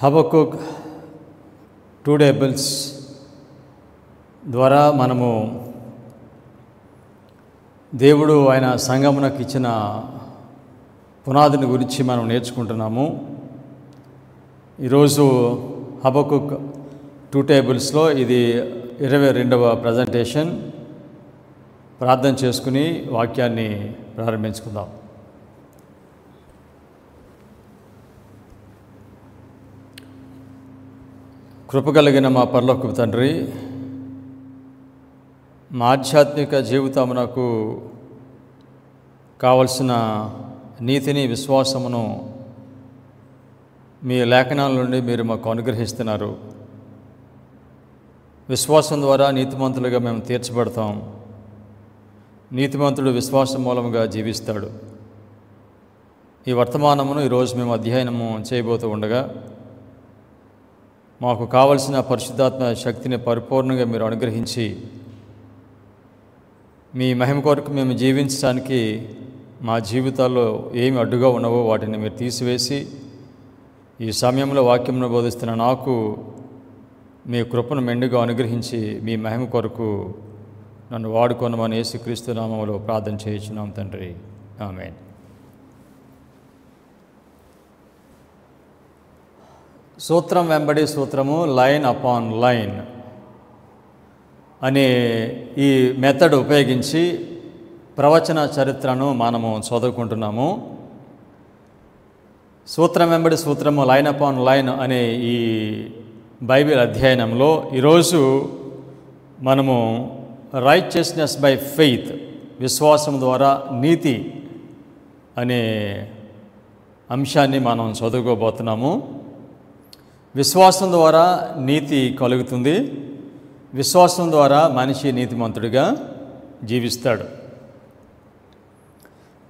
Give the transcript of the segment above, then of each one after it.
Habakkuk 2 tables ద్వారా మనము దేవుడు ఆయన సంగమునకు ఇచ్చిన పునాదిని గురించి మనం నేర్చుకుంటున్నాము. ఈరోజు హబక్కుక్ 2 టేబుల్స్లో ఇది 22వ ప్రజెంటేషన్. ప్రార్థన చేసుకుని వాక్యాన్ని ప్రారంభించుకుందాం. కృపగలిగిన మా పరలోకపు తండ్రి, మా ఆధ్యాత్మిక జీవితమునకు కావలసిన నీతిని, విశ్వాసమును మీ లేఖనాల నుండి మీరు మాకు అనుగ్రహిస్తున్నారు. విశ్వాసం ద్వారా నీతిమంతులుగా మేము తీర్చబడతాం. నీతిమంతుడు విశ్వాసం మూలముగా జీవిస్తాడు. ఈ వర్తమానమును ఈరోజు మేము అధ్యయనము చేయబోతూ ఉండగా మాకు కావలసిన పరిశుద్ధాత్మ శక్తిని పరిపూర్ణంగా మీరు అనుగ్రహించి మీ మహిమ కొరకు మేము జీవించడానికి మా జీవితాల్లో ఏమి అడ్డుగా ఉన్నవో వాటిని మీరు తీసివేసి ఈ సమయంలో వాక్యమును బోధిస్తున్న నాకు మీ కృపను మెండుగా అనుగ్రహించి మీ మహిమ కొరకు నన్ను వాడుకొనమని యేసుక్రీస్తు నామములో ప్రార్థన చేయించున్నాం తండ్రి, ఆమేన్. సూత్రం వెంబడి సూత్రము, లైన్ అపాన్ లైన్ అనే ఈ మెథడ్ ఉపయోగించి ప్రవచన చరిత్రను మనము చదువుకుంటున్నాము. సూత్రం వెంబడి సూత్రము, లైన్ అపాన్ లైన్ అనే ఈ బైబిల్ అధ్యయనంలో ఈరోజు మనము రైచియస్నెస్ బై ఫెయిత్, విశ్వాసం ద్వారా నీతి అనే అంశాన్ని మనం చదువుకోబోతున్నాము. విశ్వాసం ద్వారా నీతి కలుగుతుంది. విశ్వాసం ద్వారా మనిషి నీతిమంతుడిగా జీవిస్తాడు.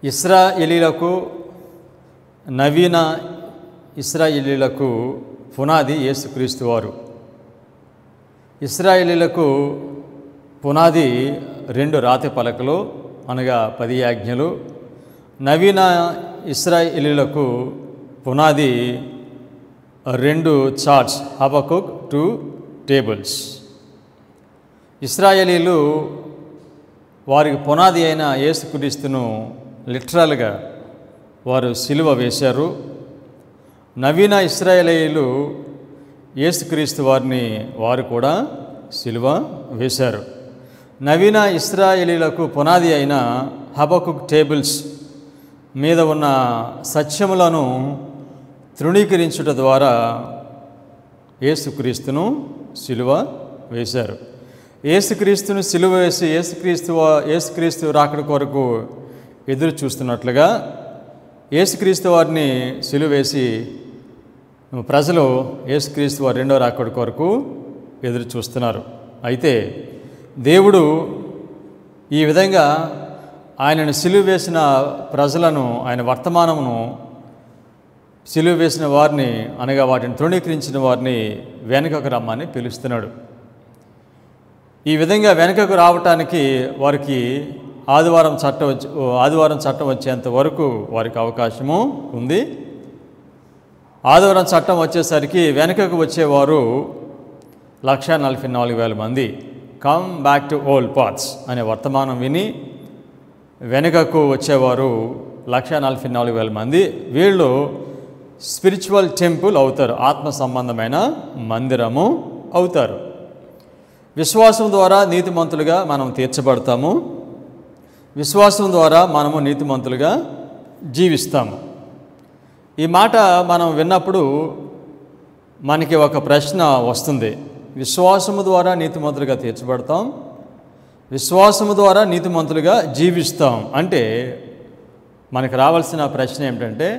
ఇశ్రాయేలీలకు, నవీన ఇశ్రాయేలీలకు పునాది యేసుక్రీస్తు వారు. ఇశ్రాయేలీలకు పునాది 2 రాతి పలకలు అనగా 10 ఆజ్ఞలు. నవీన ఇశ్రాయేలీలకు పునాది 2 చార్ట్స్, హబక్కుక్ 2 టేబుల్స్. ఇశ్రాయేలీలు వారికి పునాది అయిన యేసుక్రీస్తును లిటరల్గా వారు సిలువ వేశారు. నవీన ఇశ్రాయేలీలు యేసుక్రీస్తు వారిని వారు కూడా సిలువ వేశారు. నవీన ఇశ్రాయేలీలకు పునాది అయిన హబక్కుక్ టేబుల్స్ మీద ఉన్న సత్యములను తృణీకరించుట ద్వారా యేసుక్రీస్తును సిలువ వేశారు. యేసుక్రీస్తును సిలువ వేసి యేసుక్రీస్తు రాకడ కొరకు ఎదురు చూస్తున్నట్లుగా యేసుక్రీస్తు వారిని సిలువ వేసి ప్రజలు యేసుక్రీస్తు వారి 2వ రాకడ కొరకు ఎదురు చూస్తున్నారు. అయితే దేవుడు ఈ విధంగా ఆయనను సిలువ వేసిన ప్రజలను, ఆయన వర్తమానమును సిలువ వేసిన వారిని అనగా వాటిని తృణీకరించిన వారిని వెనుకకు రమ్మని పిలుస్తున్నాడు. ఈ విధంగా వెనుకకు రావటానికి వారికి ఆదివారం చట్టం వచ్చేంత వరకు వారికి అవకాశము ఉంది. ఆదివారం చట్టం వచ్చేసరికి వెనుకకు వచ్చేవారు 144,000 మంది. Come back to old paths అనే వర్తమానం విని వెనుకకు వచ్చేవారు 144,000 మంది. వీళ్ళు స్పిరిచువల్ టెంపుల్ అవుతారు, ఆత్మ సంబంధమైన మందిరము అవుతారు. విశ్వాసం ద్వారా నీతిమంతులుగా మనం తీర్చబడతాము. విశ్వాసం ద్వారా మనము నీతిమంతులుగా జీవిస్తాము. ఈ మాట మనం విన్నప్పుడు మనకి ఒక ప్రశ్న వస్తుంది. విశ్వాసము ద్వారా నీతిమంతులుగా తీర్చబడతాం, విశ్వాసము ద్వారా నీతిమంతులుగా జీవిస్తాం అంటే మనకు రావాల్సిన ప్రశ్న ఏమిటంటే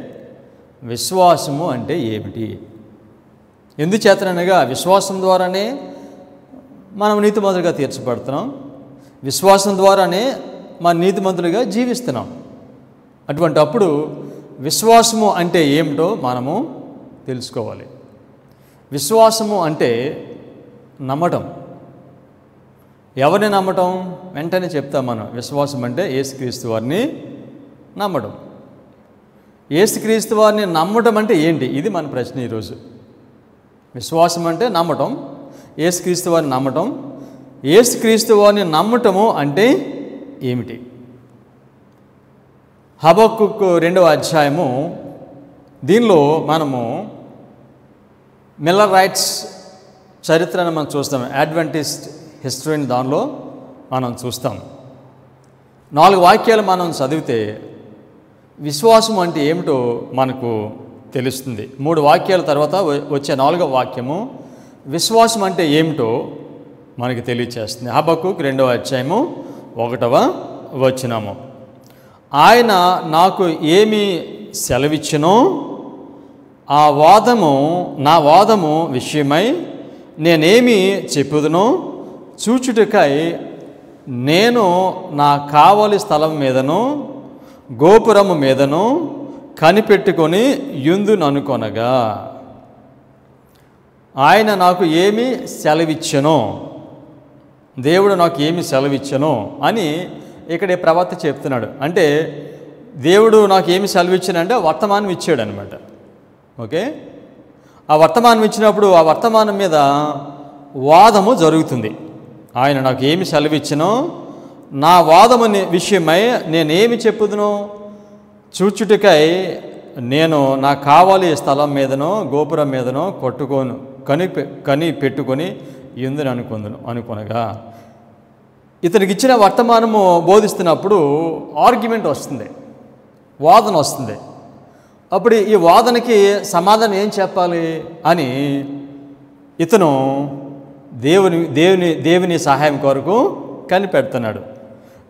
విశ్వాసము అంటే ఏమిటి? ఎందుచేతనగా విశ్వాసం ద్వారానే మనం నీతిమంతులుగా తీర్చబడుతున్నాం, విశ్వాసం ద్వారానే మన నీతిమంతులుగా జీవిస్తున్నాం. అటువంటి అప్పుడు విశ్వాసము అంటే ఏమిటో మనము తెలుసుకోవాలి. విశ్వాసము అంటే నమ్మటం. ఎవరిని నమ్మటం? వెంటనే చెప్తాం మనం. విశ్వాసం అంటే యేసుక్రీస్తు వారిని నమ్మడం. యేసుక్రీస్తు వారిని నమ్మడం అంటే ఏంటి? ఇది మన ప్రశ్న ఈరోజు. విశ్వాసం అంటే నమ్మటం, యేసుక్రీస్తు వారిని నమ్మటం. యేసుక్రీస్తు వారిని నమ్మటము అంటే ఏమిటి? హబక్కూకు 2వ అధ్యాయము, దీనిలో మనము మిల్లర్ రైట్స్ చరిత్రను మనం చూస్తాం. అడ్వెంటిస్ట్ హిస్టరీని దానిలో మనం చూస్తాం. 4 వాక్యాలు మనం చదివితే విశ్వాసం అంటే ఏమిటో మనకు తెలుస్తుంది. 3 వాక్యాల తర్వాత వచ్చే 4వ వాక్యము విశ్వాసం అంటే ఏమిటో మనకి తెలియచేస్తుంది. హబక్కూకు 2వ అధ్యాయము 1వ వచనము, ఆయన నాకు ఏమి సెలవిచ్చునో నా వాదము విషయమై నేనేమి చెప్పుదునో చూచుటకై నేను నా కావలి స్థలం మీదను గోపురము మీదను కనిపెట్టుకొని యుందుననుకొనగా ఆయన నాకు ఏమి సెలవిచ్చెనో, దేవుడు నాకు ఏమి సెలవిచ్చెనో అని ఇక్కడ ప్రవక్త చెప్తున్నాడు. అంటే దేవుడు నాకు ఏమి సెలవిచ్చానంటే వర్తమానం ఇచ్చాడు అనమాట. ఓకే, ఆ వర్తమానం ఇచ్చినప్పుడు ఆ వర్తమానం మీద వాదము జరుగుతుంది. ఆయన నాకు ఏమి సెలవిచ్చినో నా వాదము విషయమై నేనేమి చెప్పుదునో చూచుటకై నేను నా కావాలి స్థలం మీదనో గోపురం మీదనో కని పెట్టుకొని ఎందుని అనుకొనగా, ఇతనికి ఇచ్చిన వర్తమానము బోధిస్తున్నప్పుడు ఆర్గ్యుమెంట్ వస్తుంది, వాదన వస్తుంది. అప్పుడు ఈ వాదనకి సమాధానం ఏం చెప్పాలి అని ఇతను దేవుని సహాయం కొరకు కనిపెడుతున్నాడు.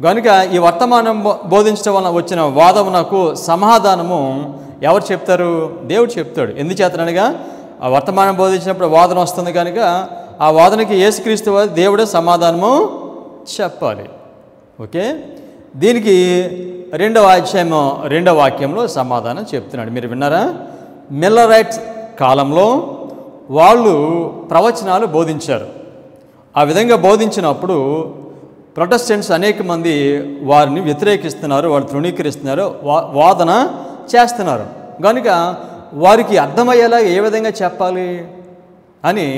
కనుక ఈ వర్తమానం బోధించడం వలన వచ్చిన వాదమునకు సమాధానము ఎవరు చెప్తారు? దేవుడు చెప్తాడు. ఎందుచేతనగా ఆ వర్తమానం బోధించినప్పుడు వాదన వస్తుంది కనుక ఆ వాదనకి యేసుక్రీస్తు దేవుడే సమాధానము చెప్పాలి. ఓకే, దీనికి 2వ అధ్యాయము 2వ వాక్యంలో సమాధానం చెప్తున్నాడు. మీరు విన్నారా? మిల్లరైట్ కాలంలో వాళ్ళు ప్రవచనాలు బోధించారు. ఆ విధంగా బోధించినప్పుడు ప్రొటెస్టెంట్స్ అనేక మంది వారిని వ్యతిరేకిస్తున్నారు, వారు తృణీకరిస్తున్నారు, వాదన చేస్తున్నారు. కనుక వారికి అర్థమయ్యేలా ఏ విధంగా చెప్పాలి అని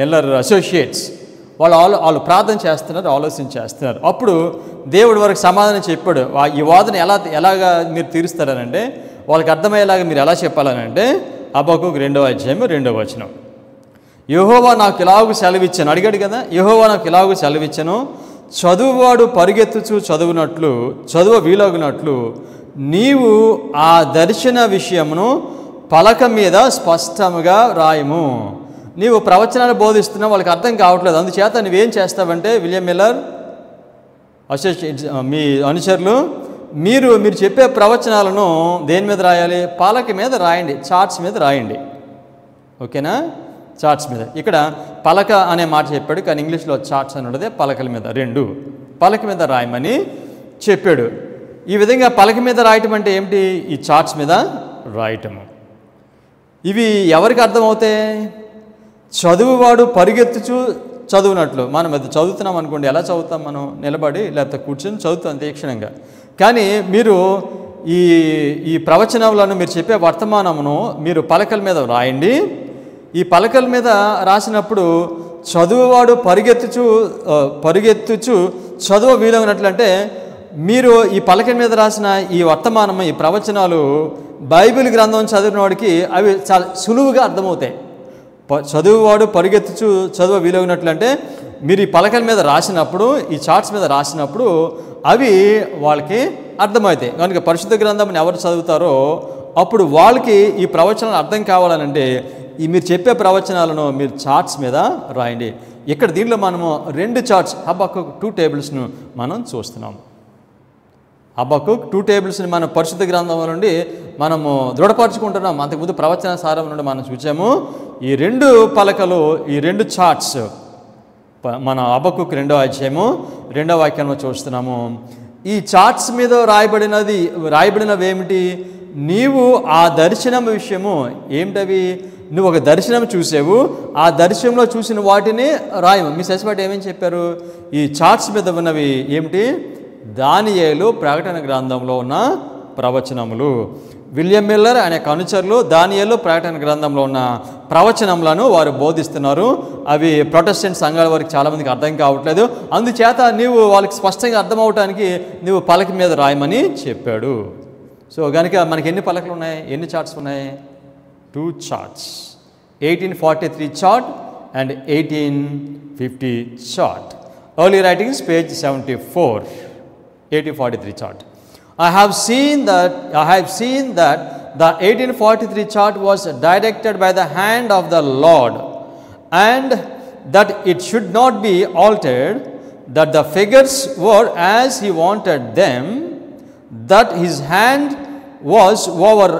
మిల్లర్ అసోసియేట్స్ వాళ్ళు ప్రార్థన చేస్తున్నారు, ఆలోచన చేస్తున్నారు. అప్పుడు దేవుడు వారికి సమాధానం చెప్పాడు. ఈ వాదన ఎలాగా మీరు తీరుస్తారనంటే వాళ్ళకి అర్థమయ్యేలాగా మీరు ఎలా చెప్పాలనంటే హబక్కూకు 2వ అధ్యాయము 2వ వచనం, యెహోవా నాకు ఇలాగు సెలవిచ్చాను. అడిగాడు కదా, యెహోవా నాకు ఇలాగు సెలవిచ్చాను, చదువువాడు పరిగెత్తుచు చదువు వీలగునట్లు నీవు ఆ దర్శన విషయమును పలక మీద స్పష్టముగా రాయము. నీవు ప్రవచనాలు బోధిస్తున్నావు, వాళ్ళకి అర్థం కావట్లేదు. అందుచేత నువ్వేం చేస్తావంటే విలియం మిల్లర్ అసోసియేట్స్ మీ అనుచరులు మీరు చెప్పే ప్రవచనాలను దేని మీద రాయాలి? పలక మీద రాయండి, చార్ట్స్ మీద రాయండి. ఓకేనా? చార్ట్స్ మీద. ఇక్కడ పలక అనే మాట చెప్పాడు, కానీ ఇంగ్లీష్లో చార్ట్స్ అని ఉండదే, పలకల మీద 2 పలక మీద రాయమని చెప్పాడు. ఈ విధంగా పలక మీద రాయటం అంటే ఏమిటి? ఈ చార్ట్స్ మీద రాయటము. ఇవి ఎవరికి అర్థమవుతాయి? చదువువాడు పరిగెత్తుచు చదువునట్లు. మనం అది చదువుతున్నాం అనుకోండి, ఎలా చదువుతాం? మనం నిలబడి లేకపోతే కూర్చొని చదువుతాం తీక్షణంగా. కానీ మీరు ఈ ప్రవచనాలను మీరు చెప్పే వర్తమానమును మీరు పలకల మీద రాయండి. ఈ పలకల మీద రాసినప్పుడు చదువువాడు పరిగెత్తుచు చదువు వీలగినట్లు అంటే మీరు ఈ పలకల మీద రాసిన ఈ వర్తమానం, ఈ ప్రవచనాలు బైబిల్ గ్రంథం చదివిన వాడికి అవి చాలా సులువుగా అర్థమవుతాయి. చదువువాడు పరిగెత్తుచు చదువు వీలగినట్లు అంటే మీరు ఈ పలకల మీద రాసినప్పుడు, ఈ చార్ట్స్ మీద రాసినప్పుడు అవి వాళ్ళకి అర్థమవుతాయి. కనుక పరిశుద్ధ గ్రంథంని ఎవరు చదువుతారో అప్పుడు వాళ్ళకి ఈ ప్రవచనాలు అర్థం కావాలనంటే మీరు చెప్పే ప్రవచనాలను మీరు చార్ట్స్ మీద రాయండి. ఇక్కడ దీనిలో మనము 2 చార్ట్స్ హబక్కూకు 2 టేబుల్స్ను మనం చూస్తున్నాము. హబక్కూకు 2 టేబుల్స్ని మనం పరిశుద్ధ గ్రంథం నుండి మనము దృఢపరచుకుంటున్నాం. అంతకుముందు ప్రవచన సారం నుండి మనం చూసాము. ఈ 2 పలకలు, ఈ 2 చార్ట్స్ మన హబక్కూకు 2వ అధ్యాయము 2వ వాక్యంలో చూస్తున్నాము. ఈ చార్ట్స్ మీద రాయబడినవి ఏమిటి? నీవు ఆ దర్శనం విషయము ఏమిటవి? నువ్వు ఒక దర్శనం చూసావు, ఆ దర్శనంలో చూసిన వాటిని రాయము. మీ సెస్పాటి ఏమేమి చెప్పారు? ఈ చార్ట్స్ మీద ఉన్నవి ఏమిటి? దానియేలు ప్రకటన గ్రంథంలో ఉన్న ప్రవచనములు. విలియం మిల్లర్ అనే అనుచరులు దానియేలు ప్రకటన గ్రంథంలో ఉన్న ప్రవచనములను వారు బోధిస్తున్నారు. అవి ప్రొటెస్టెంట్ సంఘాల వారికి చాలామందికి అర్థం కావట్లేదు. అందుచేత నీవు వాళ్ళకి స్పష్టంగా అర్థమవటానికి నువ్వు పలక మీద రాయమని చెప్పాడు. సో కనుక మనకి ఎన్ని పలకలు ఉన్నాయి, ఎన్ని చార్ట్స్ ఉన్నాయి? 2 charts, 1843 chart and 1850 chart. Early writings page 74, 1843 chart. I have seen that the 1843 chart was directed by the hand of the Lord, and that it should not be altered, that the figures were as he wanted them, that his hand was over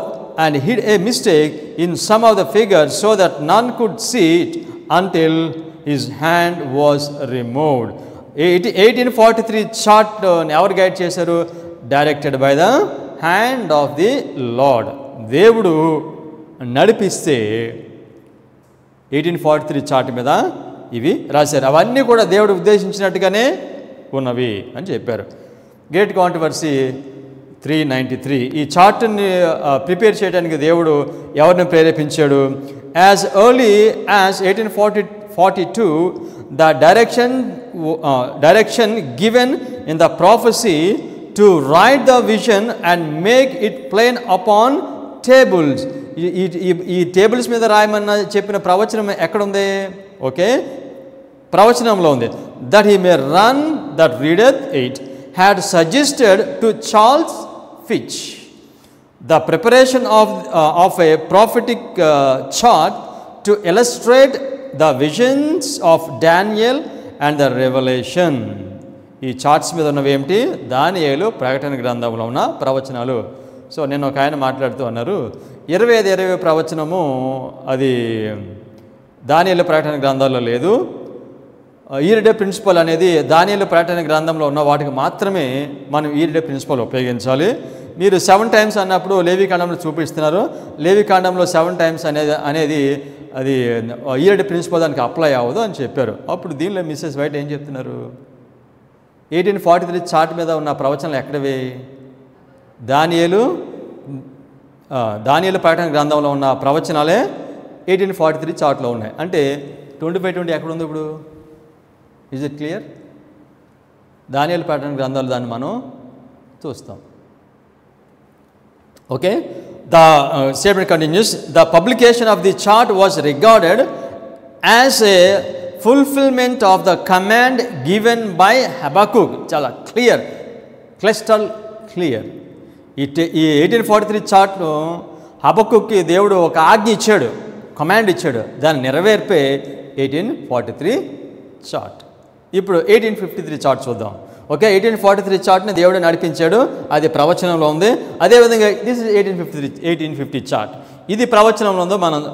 and hid a mistake in some of the figures so that none could see it until his hand was removed. 1843 chart ఎవరు guide చేశారు? Directed by the hand of the lord. దేవుడు నడిపిస్తే 1843 chart మీద ఇవి రాశారు. అవన్నీ కూడా దేవుడు ఉద్దేశించినట్టుగానే ఉన్నవి అని చెప్పారు. Great controversy 393. ఈ చార్ట్ని ప్రిపేర్ చేయడానికి దేవుడు ఎవరిని ప్రేరేపించాడు? As early as 1842 the direction given in the prophecy to write the vision and make it plain upon tables. ఈ టేబుల్స్ మీద రాయమన్న చెప్పిన ప్రవచనం ఎక్కడుంది? ఓకే, ప్రవచనంలో ఉంది. That he may run that readeth it had suggested to Charles Fitch the preparation of a prophetic chart to illustrate the visions of Daniel and the Revelation. ఈ charts మీద ఉన్నవి ఏమిటి? దానియేలు, ప్రకటన గ్రంథంలో ఉన్న ప్రవచనాలు. సో నేను ఒక ఆయన మాట్లాడుతూ అన్నారు, 25 ప్రవచనము అది దానియేలు ప్రకటన గ్రంథాల్లో లేదు. ఈరిడే ప్రిన్సిపల్ అనేది దానియేలు ప్రకటన గ్రంథంలో ఉన్న వాటికి మాత్రమే మనం ఈరిడే ప్రిన్సిపల్ ఉపయోగించాలి. మీరు 7 టైమ్స్ అన్నప్పుడు లేవికాండంలో చూపిస్తున్నారు. లేవికాండంలో 7 టైమ్స్ అనేది అది ఈరిడే ప్రిన్సిపల్ దానికి అప్లై అవ్వదు అని చెప్పారు. అప్పుడు దీనిలో మిస్సెస్ వైట్ ఏం చెప్తున్నారు? 1843 చార్ట్ మీద ఉన్న ప్రవచనాలు ఎక్కడవి? దానియేలు ప్రకటన గ్రంథంలో ఉన్న ప్రవచనాలే 1843 చార్ట్లో ఉన్నాయి. అంటే 2520 ఎక్కడ ఉంది ఇప్పుడు? Is it clear? దానియేలు ప్రకటన గ్రంథాలు దాన్ని మనం చూస్తాం. Okay, the statement continues. The publication of the chart was regarded as a fulfillment of the command given by Habakkuk. చాలా క్లియర్, క్లిస్టల్ క్లియర్. ఈ 1843 చార్ట్ను హబక్కుక్కి దేవుడు ఒక ఆజ్ఞ ఇచ్చాడు, కమాండ్ ఇచ్చాడు. దాన్ని నెరవేర్పే 1843 చార్ట్. ఇప్పుడు 1853 చార్ట్ చూద్దాం. ఓకే, 1843 చార్ట్ని దేవుడు నడిపించాడు, అది ప్రవచనంలో ఉంది. అదేవిధంగా దిస్ ఇస్ 1850 చార్ట్. ఇది ప్రవచనంలో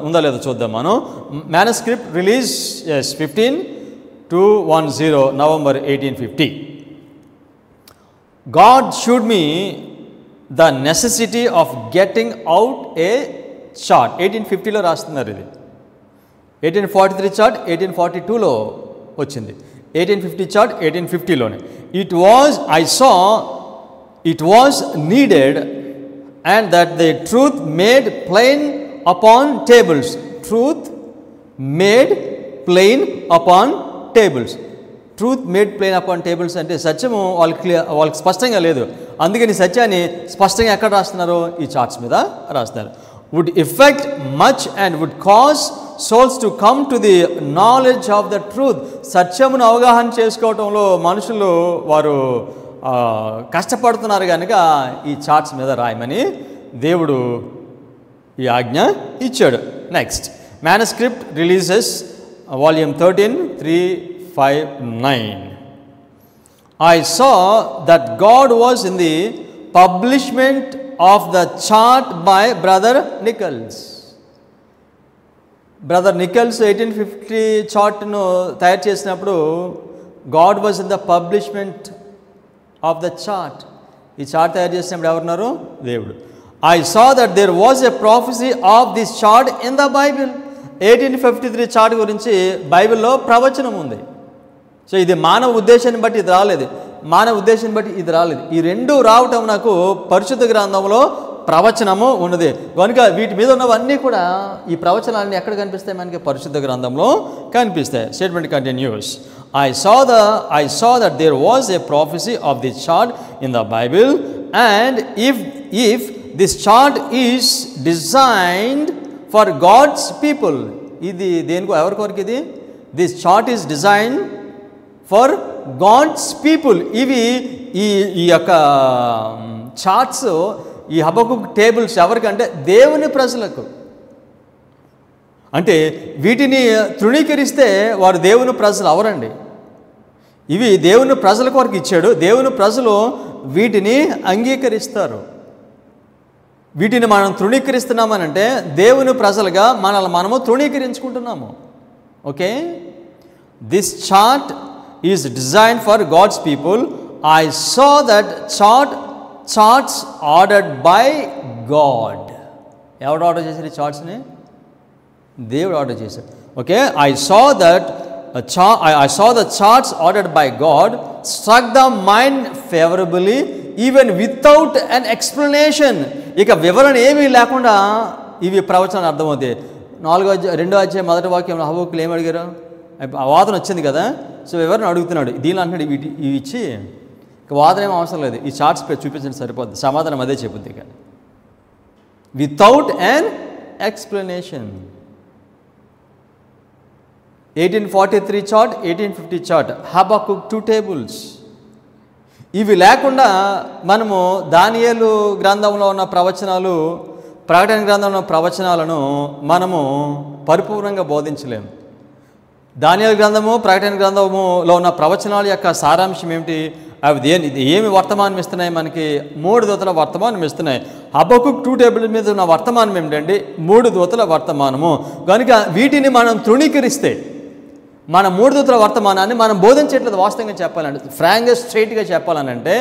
ఉందో లేదో చూద్దాం మనం. Manuscript release 15/210 November 1850. God showed me the necessity of getting out a chart. 1850లో రాస్తున్నారు ఇది. 1843 చార్ట్ 1842లో వచ్చింది. 1850 chart 1850లోనే. It was needed and that the truth made plain upon tables. Truth made plain upon tables. Truth made plain upon tables అంటే సత్యము వాళ్ళకి స్పష్టంగా లేదు. అందుకని సత్యాన్ని స్పష్టంగా ఎక్కడ రాస్తున్నారు? ఈ చార్ట్స్ మీద రాస్తున్నారు. Would effect much and would cause souls to come to the knowledge of the truth. సత్యమును అవగాహన చేసుకోవటంలో మనుషులు వారు కష్టపడుతున్నారు కనుక ఈ చార్ట్స్ మీద రాయమని దేవుడు ఈ ఆజ్ఞ ఇచ్చాడు. Next, manuscript releases volume 13 359. I saw that God was in the publishment of the chart by Brother Nichols. Brother Nichols 1850 చార్ట్ను తయారు చేసినప్పుడు God was in the publishment of the chart. ఈ చార్ట్ తయారు చేసినప్పుడు ఎవరున్నారు? దేవుడు. I saw that there was a prophecy of this chart in the Bible. 1853 chart గురించి బైబిల్లో ప్రవచనం ఉంది. సో ఇది మానవ ఉద్దేశాన్ని బట్టి ఇది రాలేదు, ఈ రెండు రావటం నాకు పరిశుద్ధ గ్రంథంలో ప్రవచనము ఉన్నది. కనుక వీటి మీద ఉన్నవన్నీ కూడా ఈ ప్రవచనాలన్నీ ఎక్కడ కనిపిస్తాయి? మనకి పరిశుద్ధ గ్రంథంలో కనిపిస్తాయి. Statement continuous. I saw that there was a prophecy of this chart in the Bible, and if this chart is designed for God's people, ఇది దేనికో ఎవరి కొరకు ఇది? This chart is designed for God's people. ఇవి ఈ యొక్క charts, ఈ Habakkuk tables ఎవరికంటే దేవుని ప్రజలకు. అంటే వీటిని తృణీకరిస్తే వారు దేవుని ప్రజలు అవరండి. ఇవి దేవుని ప్రజల కొరకు ఇచ్చాడు. దేవుని ప్రజలు వీటిని అంగీకరిస్తారు. వీటిని మనం తృణీకరిస్తున్నామనంటే దేవుని ప్రజలుగా మనల్ని మనము తృణీకరించుకుంటున్నాము. Okay, this chart is design for God's people. I saw that charts ordered by God. ఎవడు ఆర్డర్ చేశారు ఈ చార్ట్స్ని? దేవుడు ఆర్డర్ చేశాడు. Okay, I saw the charts ordered by God struck the mind favorably even without an explanation. ఇక వివరణ ఏమీ లేకుండా ఇవి ప్రవచనాలు అర్థమవుతాయి. 2వ అధ్యాయం 1వ వాక్యంలో హబక్కులు ఏమి అడిగారు? ఆ వాదన వచ్చింది కదా, సో వివరణ అడుగుతున్నాడు. దీనిలో అంటున్నాడు ఇవి ఇచ్చి ఇక వాదన ఏమీ అవసరం లేదు, ఈ చార్ట్స్ చూపించండి సరిపోద్ది, సమాధానం అదే చెప్పుద్ది. ఇక without an explanation. 1843 chart, 1850 chart, Habakkuk 2 tables. ఇవి లేకుండా మనము దానియేలు గ్రంథంలో ఉన్న ప్రవచనాలు, ప్రకటన గ్రంథంలో ఉన్న ప్రవచనాలను మనము పరిపూర్ణంగా బోధించలేము. దానియేలు గ్రంథము, ప్రకటన గ్రంథములో ఉన్న ప్రవచనాల యొక్క సారాంశం ఏమిటి? అవి ఏమి వర్తమానం ఇస్తున్నాయి? మనకి 3 దూతల వర్తమానం ఇస్తున్నాయి. హబక్కుక్ 2 టేబుల్ మీద ఉన్న వర్తమానం ఏమిటండి? 3 దూతల వర్తమానము. కనుక వీటిని మనం తృణీకరిస్తే మన 3 దూతల వర్తమానాన్ని మనం బోధించట్లేదు. వాస్తవంగా చెప్పాలంటే, ఫ్రాంక్గా స్ట్రైట్గా చెప్పాలనంటే,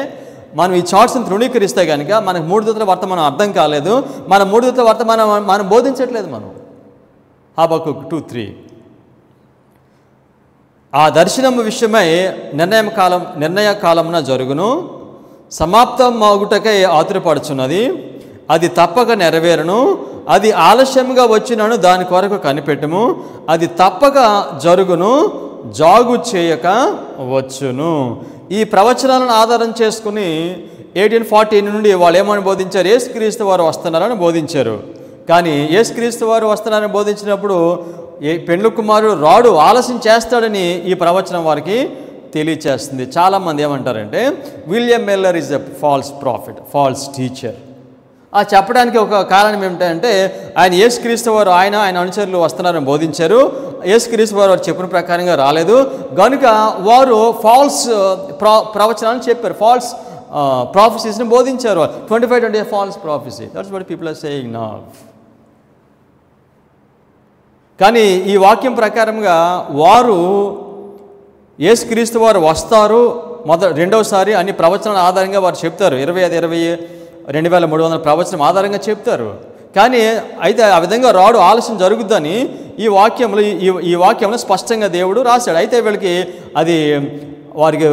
మనం ఈ చార్ట్స్ని తృణీకరిస్తే కనుక మనకు 3 దూతల వర్తమానం అర్థం కాలేదు. మన 3 దూతల వర్తమానం మనం బోధించట్లేదు. మనం హబక్కుక్ 2:3 ఆ దర్శనము విషయమై నిర్ణయ కాలమున జరుగును, సమాప్తం మగుటకై ఆతురపడుచున్నది, అది తప్పక నెరవేరును, అది ఆలస్యంగా వచ్చినను దాని కొరకు కనిపెట్టుము, అది తప్పక జరుగును, జాగు చేయక వచ్చును. ఈ ప్రవచనాలను ఆధారం చేసుకుని 1814 నుండి వాళ్ళు ఏమని బోధించారు? యేసుక్రీస్తు వారు వస్తున్నారని బోధించారు. కానీ యేసుక్రీస్తు వారు వస్తున్నారని బోధించినప్పుడు పెండ్లి కుమారుడు రాడు, ఆలస్యం చేస్తాడని ఈ ప్రవచనం వారికి తెలియచేస్తుంది. చాలామంది ఏమంటారంటే, William Miller is a false prophet, false teacher. ఆ చెప్పడానికి ఒక కారణం ఏమిటంటే, ఆయన యేసుక్రీస్తు వారు ఆయన అనుచరులు వస్తున్నారని బోధించారు. యేసుక్రీస్తు వారు చెప్పిన ప్రకారంగా రాలేదు. కనుక వారు ఫాల్స్ ప్రవచనాలను చెప్పారు, ఫాల్స్ ప్రాఫెసీస్ని బోధించారు. 25 false prophecy, that's what people are saying now. కానీ ఈ వాక్యం ప్రకారంగా వారు యేసుక్రీస్తు వారు వస్తారు రెండవసారి అన్ని ప్రవచనాల ఆధారంగా వారు చెప్తారు. 2300 ప్రవచనం ఆధారంగా చెప్తారు. కానీ అయితే ఆ విధంగా రాడు, ఆలస్యం జరుగుద్దని ఈ వాక్యంలో స్పష్టంగా దేవుడు రాశాడు. అయితే వీళ్ళకి అది వారికి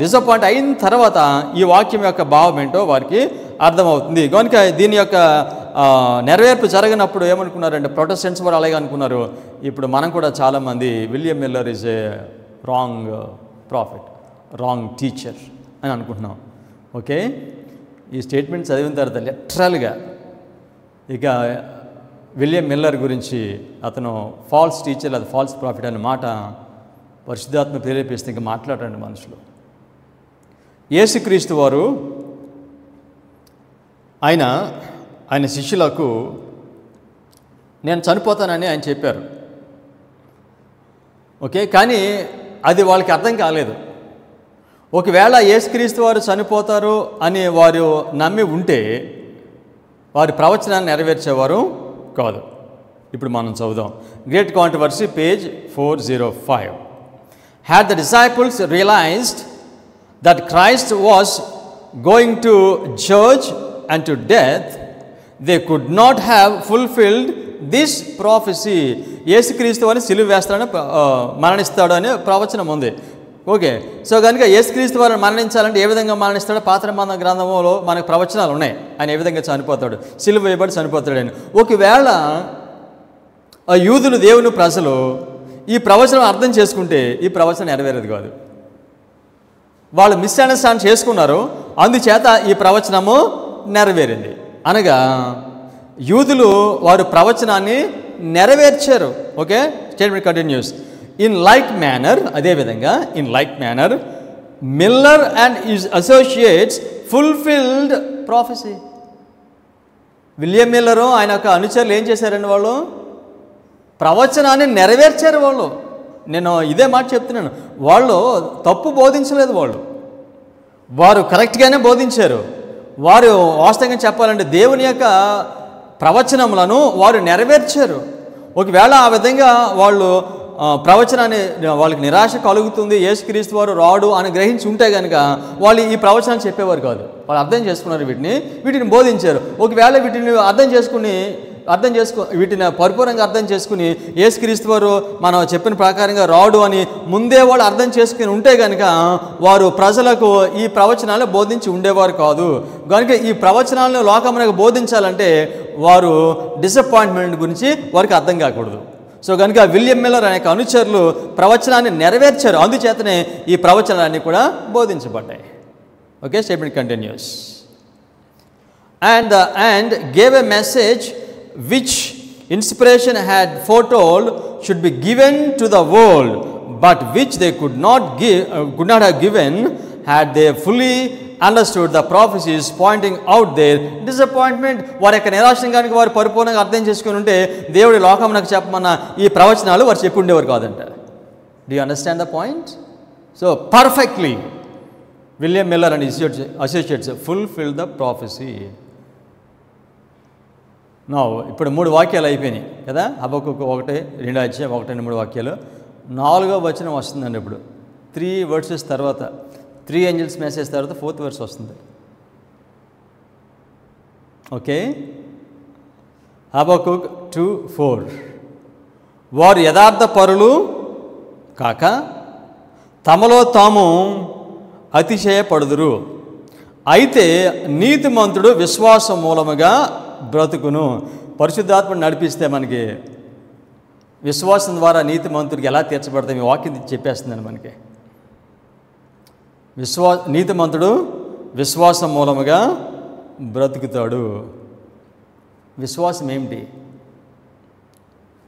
డిసప్పాయింట్ అయిన తర్వాత ఈ వాక్యం యొక్క భావం ఏంటో వారికి అర్థమవుతుంది. కనుక దీని యొక్క నెరవేర్పు జరగనప్పుడు ఏమనుకున్నారంటే, ప్రొటెస్టెంట్స్ వారు అలాగే అనుకున్నారు. ఇప్పుడు మనం కూడా చాలామంది William Miller is a wrong profit, wrong teacher అని అనుకుంటున్నాం. ఓకే, ఈ స్టేట్మెంట్ చదివిన తర్వాత లిటరల్గా ఇక విలియం మిల్లర్ గురించి అతను ఫాల్స్ టీచర్, అది ఫాల్స్ ప్రాఫిట్ అనే మాట పరిశుద్ధాత్మ ప్రేరేపిస్తే ఇంకా మాట్లాడండి మనుషులు. యేసుక్రీస్తు వారు ఆయన శిష్యులకు నేను చనిపోతానని ఆయన చెప్పారు. ఓకే, కానీ అది వాళ్ళకి అర్థం కాలేదు. ఒకవేళ యేసుక్రీస్తు వారు చనిపోతారు అని వారు నమ్మి ఉంటే వారి ప్రవచనాన్ని నెరవేర్చేవారు కాదు. ఇప్పుడు మనం చదువుదాం. Great controversy, page 405. Had the disciples realized that Christ was going to judge and to death, they could not have fulfilled this prophecy. యేసుక్రీస్తు అని సిలువ వేస్తాడని, మరణిస్తాడు అనే ప్రవచనం ఉంది. ఓకే. సో కనుక యేసుక్రీస్తు వారు మరణించాలంటే ఏ విధంగా మరణిస్తాడో పాత నిబంధన గ్రంథంలో మనకు ప్రవచనాలు ఉన్నాయి. ఆయన ఏ విధంగా చనిపోతాడు, సిలువ వేయబడి చనిపోతాడు అని. ఒకవేళ ఆ యూదులు, దేవుని ప్రజలు ఈ ప్రవచనం అర్థం చేసుకుంటే ఈ ప్రవచనం నెరవేరేది కాదు. వాళ్ళు మిస్అండర్స్టాండ్ చేసుకున్నారు, అందుచేత ఈ ప్రవచనము నెరవేరింది. అనగా యూదులు వారు ప్రవచనాన్ని నెరవేర్చారు. Okay, statement continues. In like manner, అదేవిధంగా in like manner Miller and his associates fulfilled prophecy. William Miller ఆయన యొక్క అనుచరులు ఏం చేశారండి? వాళ్ళు ప్రవచనాన్ని నెరవేర్చారు. నేను ఇదే మాట చెప్తున్నాను, వాళ్ళు తప్పు బోధించలేదు, వారు కరెక్ట్గానే బోధించారు. వారు వాస్తవంగా చెప్పాలంటే దేవుని యొక్క ప్రవచనములను వారు నెరవేర్చారు. ఒకవేళ ఆ విధంగా వాళ్ళు ప్రవచనాన్ని, వాళ్ళకి నిరాశ కలుగుతుంది, యేసుక్రీస్తు వారు రాడు అని గ్రహించి ఉంటే కనుక వాళ్ళు ఈ ప్రవచనాన్ని చెప్పేవారు కాదు. వాళ్ళు అర్థం చేసుకున్నారు, వీటిని బోధించారు. ఒకవేళ వీటిని వీటిని పరిపూర్ణంగా అర్థం చేసుకుని యేసుక్రీస్తు వారు మనం చెప్పిన ప్రకారంగా రాడు అని ముందే వాళ్ళు అర్థం చేసుకుని ఉంటే కనుక వారు ప్రజలకు ఈ ప్రవచనాలు బోధించి ఉండేవారు కాదు. కనుక ఈ ప్రవచనాలను లోకమునకు బోధించాలంటే వారు డిసప్పాయింట్మెంట్ గురించి వారికి అర్థం కాకూడదు. సో కనుక విలియం మిల్లర్ అనే అనుచరులు ప్రవచనాన్ని నెరవేర్చారు, అందుచేతనే ఈ ప్రవచనాలన్నీ కూడా బోధించబడ్డాయి. Okay, statement continues. And gave a message which inspiration had foretold should be given to the world, but which they could not have given had they fully understood the prophecies pointing out their disappointment. వారి యొక్క నిరాశను కనుక వారు పరిపూర్ణంగా అర్థం చేసుకుని ఉంటే దేవుడి లోకమునకు చెప్పమన్న ఈ ప్రవచనాలు వారు చెప్పి ఉండేవారు కాదంట. Do you understand the point? So perfectly William Miller and his associates fulfilled the prophecy. ఇప్పుడు 3 వాక్యాలు అయిపోయినాయి కదా. హబక్కూకు 1:2 వాక్యాలు. 4వ వచనం వస్తుందండి. ఇప్పుడు 3 verses తర్వాత 3 angels మెసేజ్ తర్వాత 4th verse వస్తుంది. ఓకే, హబక్కూక్ 2:4 వారు యథార్థ పరులు కాక తమలో తాము అతిశయపడుదురు, అయితే నీతిమంతుడు విశ్వాసం మూలముగా బ్రతుకును. పరిశుద్ధాత్మను నడిపిస్తే మనకి విశ్వాసం ద్వారా నీతిమంతుడికి ఎలా తీర్చబడతాయి ఈ వాక్యం చెప్పేస్తుందండి మనకి. నీతిమంతుడు విశ్వాసం మూలముగా బ్రతుకుతాడు. విశ్వాసం ఏమిటి?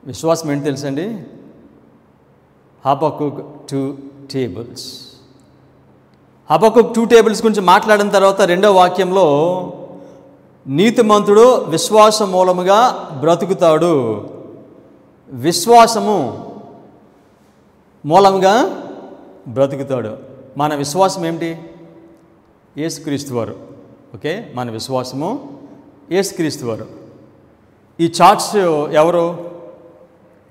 విశ్వాసం ఏంటి తెలుసండి? హబక్కూక్ 2 tables. హబక్కూక్ 2 tables గురించి మాట్లాడిన తర్వాత 2వ వాక్యంలో నీతిమంతుడు విశ్వాసం మూలముగా బ్రతుకుతాడు. విశ్వాసము మూలముగా బ్రతుకుతాడు. మన విశ్వాసం ఏమిటి? యేసుక్రీస్తు వారు. ఓకే, మన విశ్వాసము యేసుక్రీస్తు వారు. ఈ చార్ట్స్ ఎవరు?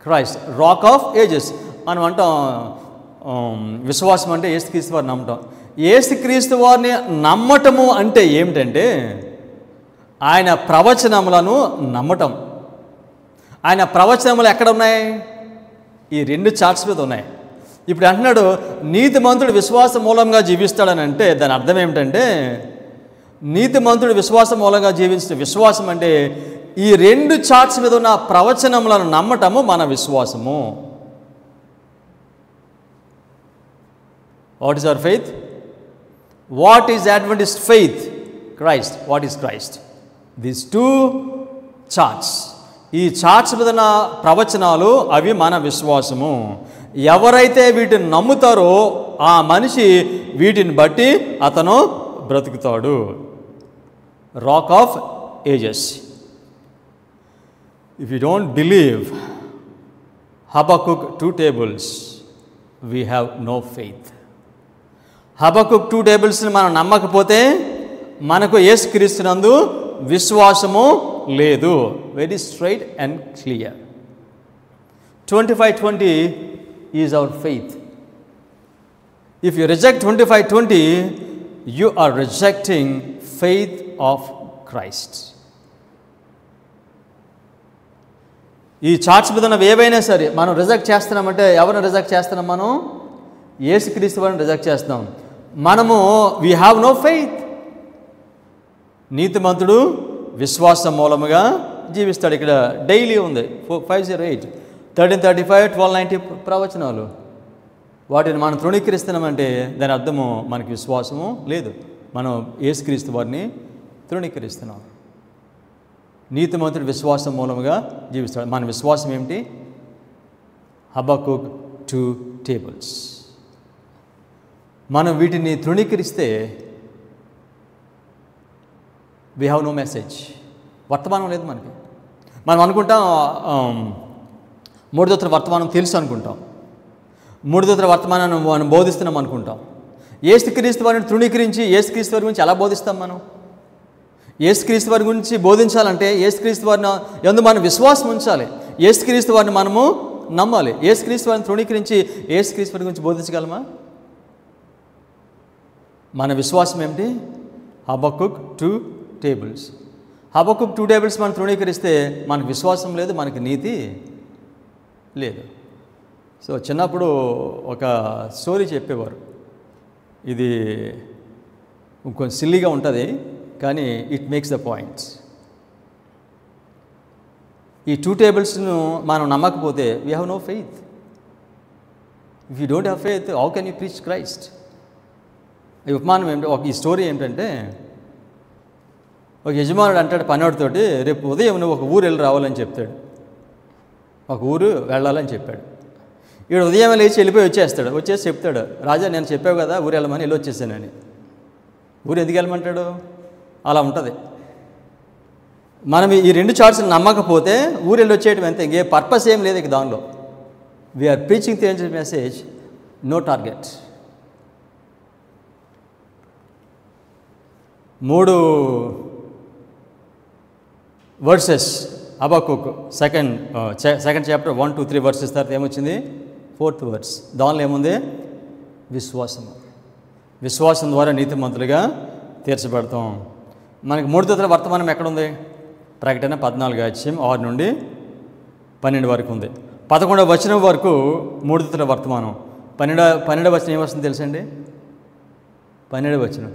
Christ, rock of ages. మనం అంటాం విశ్వాసం అంటే యేసుక్రీస్తు వారిని నమ్మటం. యేసుక్రీస్తు వారిని నమ్మటము అంటే ఏమిటంటే ఆయన ప్రవచనములను నమ్మటం. ఆయన ప్రవచనములు ఎక్కడ ఉన్నాయి? ఈ 2 చార్ట్స్ మీద ఉన్నాయి. ఇప్పుడు అంటున్నాడు నీతిమంతుడు విశ్వాస మూలంగా జీవిస్తాడని అంటే దాని అర్థం ఏమిటంటే నీతిమంతుడు విశ్వాస మూలంగా జీవించిన విశ్వాసం అంటే ఈ 2 చార్ట్స్ మీద ఉన్న ప్రవచనములను నమ్మటము మన విశ్వాసము. What is our faith? What is Adventist faith? Christ. What is Christ? These 2 charts, ఈ చార్ట్స్ మీద ఉన్న ప్రవచనాలు అవి మన విశ్వాసము. ఎవరైతే వీటిని నమ్ముతారో ఆ మనిషి వీటిని బట్టి అతను బ్రతుకుతాడు. Rock of ages. If you don't believe Habakkuk 2 tables, we have no faith. Habakkuk 2 tablesని మనం నమ్మకపోతే మనకు యేసుక్రీస్తునందు విశ్వాసము లేదు. Very straight and clear. 25:20 is our faith. If you reject 25:20, you are rejecting faith of Christ. ఈ చార్ట్స్ మీద ఉన్నవి ఏవైనా సరే మనం రిజెక్ట్ చేస్తున్నామంటే ఎవరిని రిజెక్ట్ చేస్తున్నాం? మనం యేసుక్రీస్తు వారిని రిజెక్ట్ చేస్తాం. మనము వీ హ్యావ్ నో ఫెయిత్. నీతిమంతుడు విశ్వాసం మూలముగా జీవిస్తాడు. ఇక్కడ డైలీ ఉంది 508 1335 1290 ప్రవచనాలు. వాటిని మనం తృణీకరిస్తున్నామంటే దాని అర్థము మనకి విశ్వాసము లేదు. మనం యేసుక్రీస్తు వారిని తృణీకరిస్తున్నాం. నీతిమంతుడు విశ్వాసం మూలముగా జీవిస్తాడు. మన విశ్వాసం ఏమిటి? Habakkuk 2 tables. మనం వీటిని తృణీకరిస్తే వీ హ్యావ్ నో మెసేజ్. వర్తమానం లేదు మనకి. మనం అనుకుంటాం మూడు దూతల వర్తమానం తెలుసు అనుకుంటాం. మూడు దూతల వర్తమానాన్ని మనం బోధిస్తున్నాం అనుకుంటాం. యేసుక్రీస్తు వారిని తృణీకరించి యేసుక్రీస్తు వారి గురించి ఎలా బోధిస్తాం? మనం యేసుక్రీస్తు వారి గురించి బోధించాలంటే యేసుక్రీస్తు వారిని యందు మనం విశ్వాసం ఉంచాలి. యేసుక్రీస్తు వారిని మనము నమ్మాలి. యేసుక్రీస్తు వారిని తృణీకరించి యేసుక్రీస్తు వారి గురించి బోధించగలమా? మన విశ్వాసం ఏమిటి? Habakkuk 2 tables. హబక్కుక్ 2 tables మనం తృణీకరిస్తే మనకు విశ్వాసం లేదు, మనకి నీతి లేదు. సో చిన్నప్పుడు ఒక స్టోరీ చెప్పేవారు. ఇది కొంచెం సిల్లీగా ఉంటుంది, కానీ ఇట్ మేక్స్ ద పాయింట్స్. ఈ 2 tablesను మనం నమ్మకపోతే we have no faith. If you don't have faith, how can you preach Christ? ఈ ఉపమానం ఏమిటి? ఈ స్టోరీ ఏమిటంటే, ఒక యజమానుడు అంటాడు పనివాడితోటి, రేపు ఉదయం నువ్వు ఒక ఊరు వెళ్ళి రావాలని చెప్తాడు. ఒక ఊరు వెళ్ళాలని చెప్పాడు. ఈడు ఉదయం లేచి వెళ్ళిపోయి వచ్చేసి చెప్తాడు, రాజా నేను చెప్పావు కదా ఊరు వెళ్ళమని, వెళ్ళి వచ్చేసానని. ఊరు ఎందుకు వెళ్ళమంటాడు? అలా ఉంటుంది. మనం ఈ 2 చార్ట్స్ని నమ్మకపోతే ఊరు వెళ్ళి వచ్చేయటం ఎంత, ఇంకే పర్పస్ ఏం లేదు ఇక దానిలో. We are preaching the angel message, no target. 3 verses Habakkuk second chapter 1 to 3 verses తర్వాత ఏమొచ్చింది? 4th verse. దానిలో ఏముంది? విశ్వాసము. విశ్వాసం ద్వారా నీతిమంతులుగా తీర్చబడతాం. మనకి 3 దూతల వర్తమానం ఎక్కడుంది? ప్రకటన 14:6 నుండి 12 వరకు ఉంది. 11వ వచనం వరకు 3 దూతల వర్తమానం. 12వ వచనం ఏమొస్తుంది తెలుసండి? 12వ వచనం.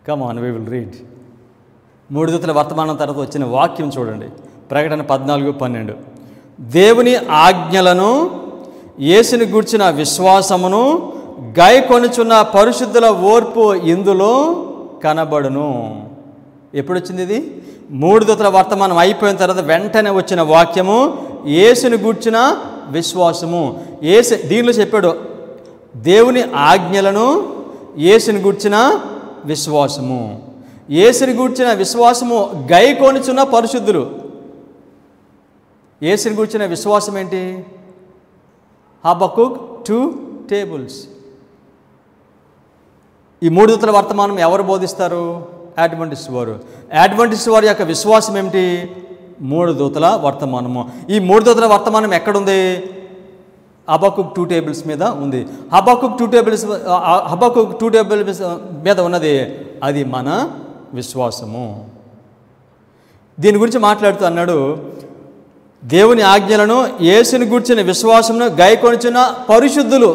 Come on, we will read. 3 దూతల వర్తమానం తర్వాత వచ్చిన వాక్యం చూడండి. ప్రకటన 14:12. దేవుని ఆజ్ఞలను యేసుని గూర్చిన విశ్వాసమును గాయకొనుచున్న పరిశుద్ధుల ఓర్పు ఇందులో కనబడును. ఎప్పుడు వచ్చింది ఇది? 3 దూతల వర్తమానం అయిపోయిన తర్వాత వెంటనే వచ్చిన వాక్యము యేసుని గూర్చిన విశ్వాసము. దీనిలో చెప్పాడు దేవుని ఆజ్ఞలను యేసుని గూర్చిన విశ్వాసము. యేసుని గూర్చిన విశ్వాసము గైకొనుచున్న పరిశుద్ధులు. యేసుని గూర్చిన విశ్వాసం ఏంటి? Habakkuk 2 tables. ఈ 3 దూతల వర్తమానం ఎవరు బోధిస్తారు? అడ్వెంటిస్ట్ వారు. అడ్వెంటిస్ట్ వారి యొక్క విశ్వాసం ఏమిటి? 3 దూతల వర్తమానము. ఈ 3 దూతల వర్తమానం ఎక్కడుంది? హబక్కుక్ 2 tables మీద ఉంది. హబక్కుక్ 2 tables మీద ఉన్నది అది మన విశ్వాసము. దీని గురించి మాట్లాడుతూ అన్నాడు, దేవుని ఆజ్ఞలను యేసుని గూర్చిన విశ్వాసమును గైకొనుచున్న పరిశుద్ధులు.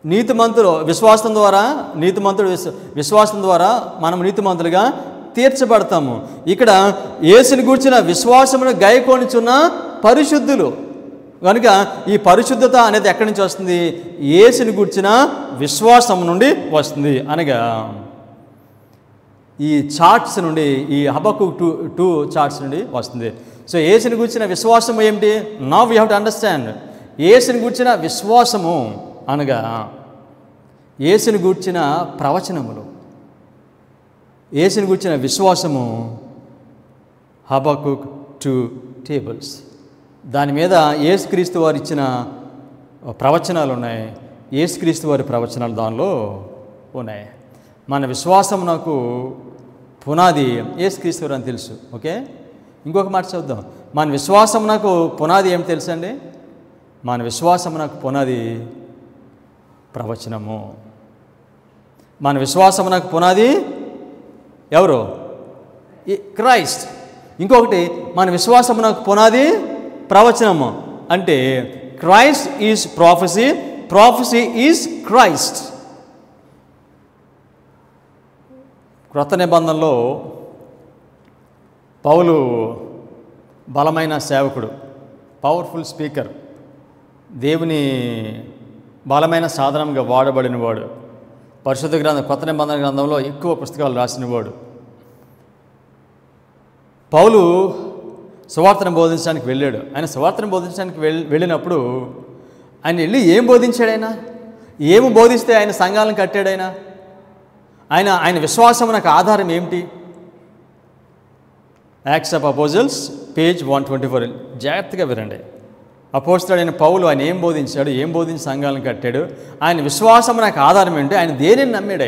నీతిమంతులు విశ్వాసం ద్వారా మనం నీతిమంతులుగా తీర్చబడతాము. ఇక్కడ యేసుని గూర్చిన విశ్వాసమును గైకొనుచున్న పరిశుద్ధులు కనుక ఈ పరిశుద్ధత అనేది ఎక్కడి నుంచి వస్తుంది? యేసుని గూర్చిన విశ్వాసం నుండి వస్తుంది. అనగా ఈ చార్ట్స్ నుండి, ఈ హబక్కుక్ 2 చార్ట్స్ నుండి వస్తుంది. సో యేసుని గూర్చిన విశ్వాసం ఏమిటి? Now we have to understand. యేసుని గూర్చిన విశ్వాసము అనగా యేసుని గూర్చిన ప్రవచనములు. యేసుని గూర్చిన విశ్వాసము హబక్కుక్ 2 tables. దాని మీద యేసుక్రీస్తు వారు ఇచ్చిన ప్రవచనాలు ఉన్నాయి. యేసుక్రీస్తు వారి ప్రవచనాలు దానిలో ఉన్నాయి. మన విశ్వాసం నాకు పునాది యేసుక్రీస్తు వారు అని తెలుసు. ఓకే, ఇంకొక మాట చూద్దాం. మన విశ్వాసం నాకు పునాది ఏమి తెలుసు అండి? మన విశ్వాసం నాకు పునాది ప్రవచనము. మన విశ్వాసం నాకు పునాది ఎవరు? క్రైస్ట్. ఇంకొకటి, మన విశ్వాసం నాకు పునాది ప్రవచనము. అంటే Christ is prophecy, prophecy is Christ. క్రొత్త నిబంధనలో పౌలు బలమైన సేవకుడు, పవర్ఫుల్ స్పీకర్, దేవుని బలమైన సాధనంగా వాడబడినవాడు, పరిశుద్ధ గ్రంథం కొత్త నిబంధన గ్రంథంలో ఎక్కువ పుస్తకాలు రాసినవాడు. పౌలు సువార్తను బోధించడానికి వెళ్ళాడు. ఆయన సువార్తను బోధించడానికి వెళ్ళినప్పుడు ఆయన వెళ్ళి ఏం బోధించాడు? ఏమి బోధిస్తే ఆయన సంఘాలను కట్టాడు? ఆయన విశ్వాసం నాకు ఆధారం ఏమిటి? Acts of apostles page 124. జాగ్రత్తగా వినండి. అపోస్తలుడైన పౌలు ఆయన ఏం బోధించాడు, ఏం బోధించి సంఘాలను కట్టాడు, ఆయన విశ్వాసం నాకు ఆధారం ఏంటి, ఆయన దేనిని నమ్మాడు?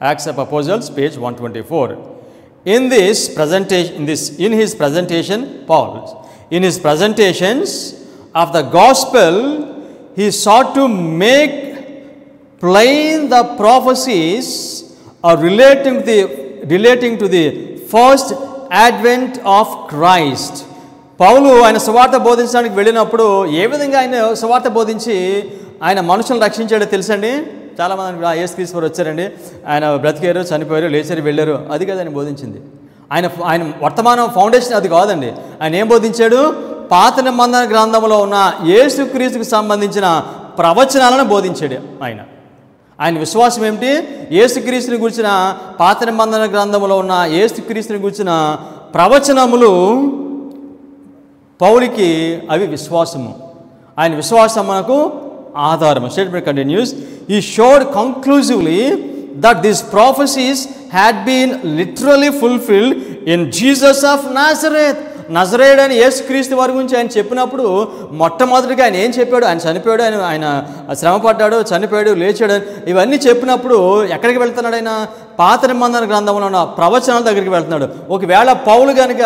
Acts of apostles page 124. In his presentations of the gospel, he sought to make plain the prophecies relating to the first advent of Christ. పౌలు ఆయన సువార్త బోధించడానికి వెళ్ళినప్పుడు ఏ విధంగా ఆయన సువార్త బోధించి ఆయన మనుషులను రక్షించాడో తెలుసండి. చాలామంది యేసుక్రీస్తు వారు వచ్చారండి, ఆయన బ్రతికారు, చనిపోయారు, లేచారు, వెళ్ళారు, అది కాదు ఆయన బోధించింది. ఆయన వర్తమానం ఫౌండేషన్ అది కాదండి. ఆయన ఏం బోధించాడు? పాత నిబంధన గ్రంథంలో ఉన్న యేసుక్రీస్తుకు సంబంధించిన ప్రవచనాలను బోధించాడు. ఆయన విశ్వాసం ఏమిటి? యేసుక్రీస్తుని గురించిన పాత నిబంధన గ్రంథంలో ఉన్న యేసుక్రీస్తుని గురించిన ప్రవచనములు పౌలుకి అవి విశ్వాసము. ఆయన విశ్వాసం మనకు ఆధారము. Statement continuous. He showed conclusively that these prophecies had been literally fulfilled in Jesus of Nazareth. నజరేయుడు అని యేసుక్రీస్తు వారి గురించి ఆయన చెప్పినప్పుడు మొట్టమొదటిగా ఆయన ఏం చెప్పాడు? ఆయన చనిపోయాడు, ఆయన శ్రమపడ్డాడు, చనిపోయాడు, లేచాడు, ఇవన్నీ చెప్పినప్పుడు ఎక్కడికి వెళ్తున్నాడు? ఆయన పాత నిబంధన గ్రంథంలో ఉన్న ప్రవచనాల దగ్గరికి వెళ్తున్నాడు. ఒకవేళ పౌలు కనుక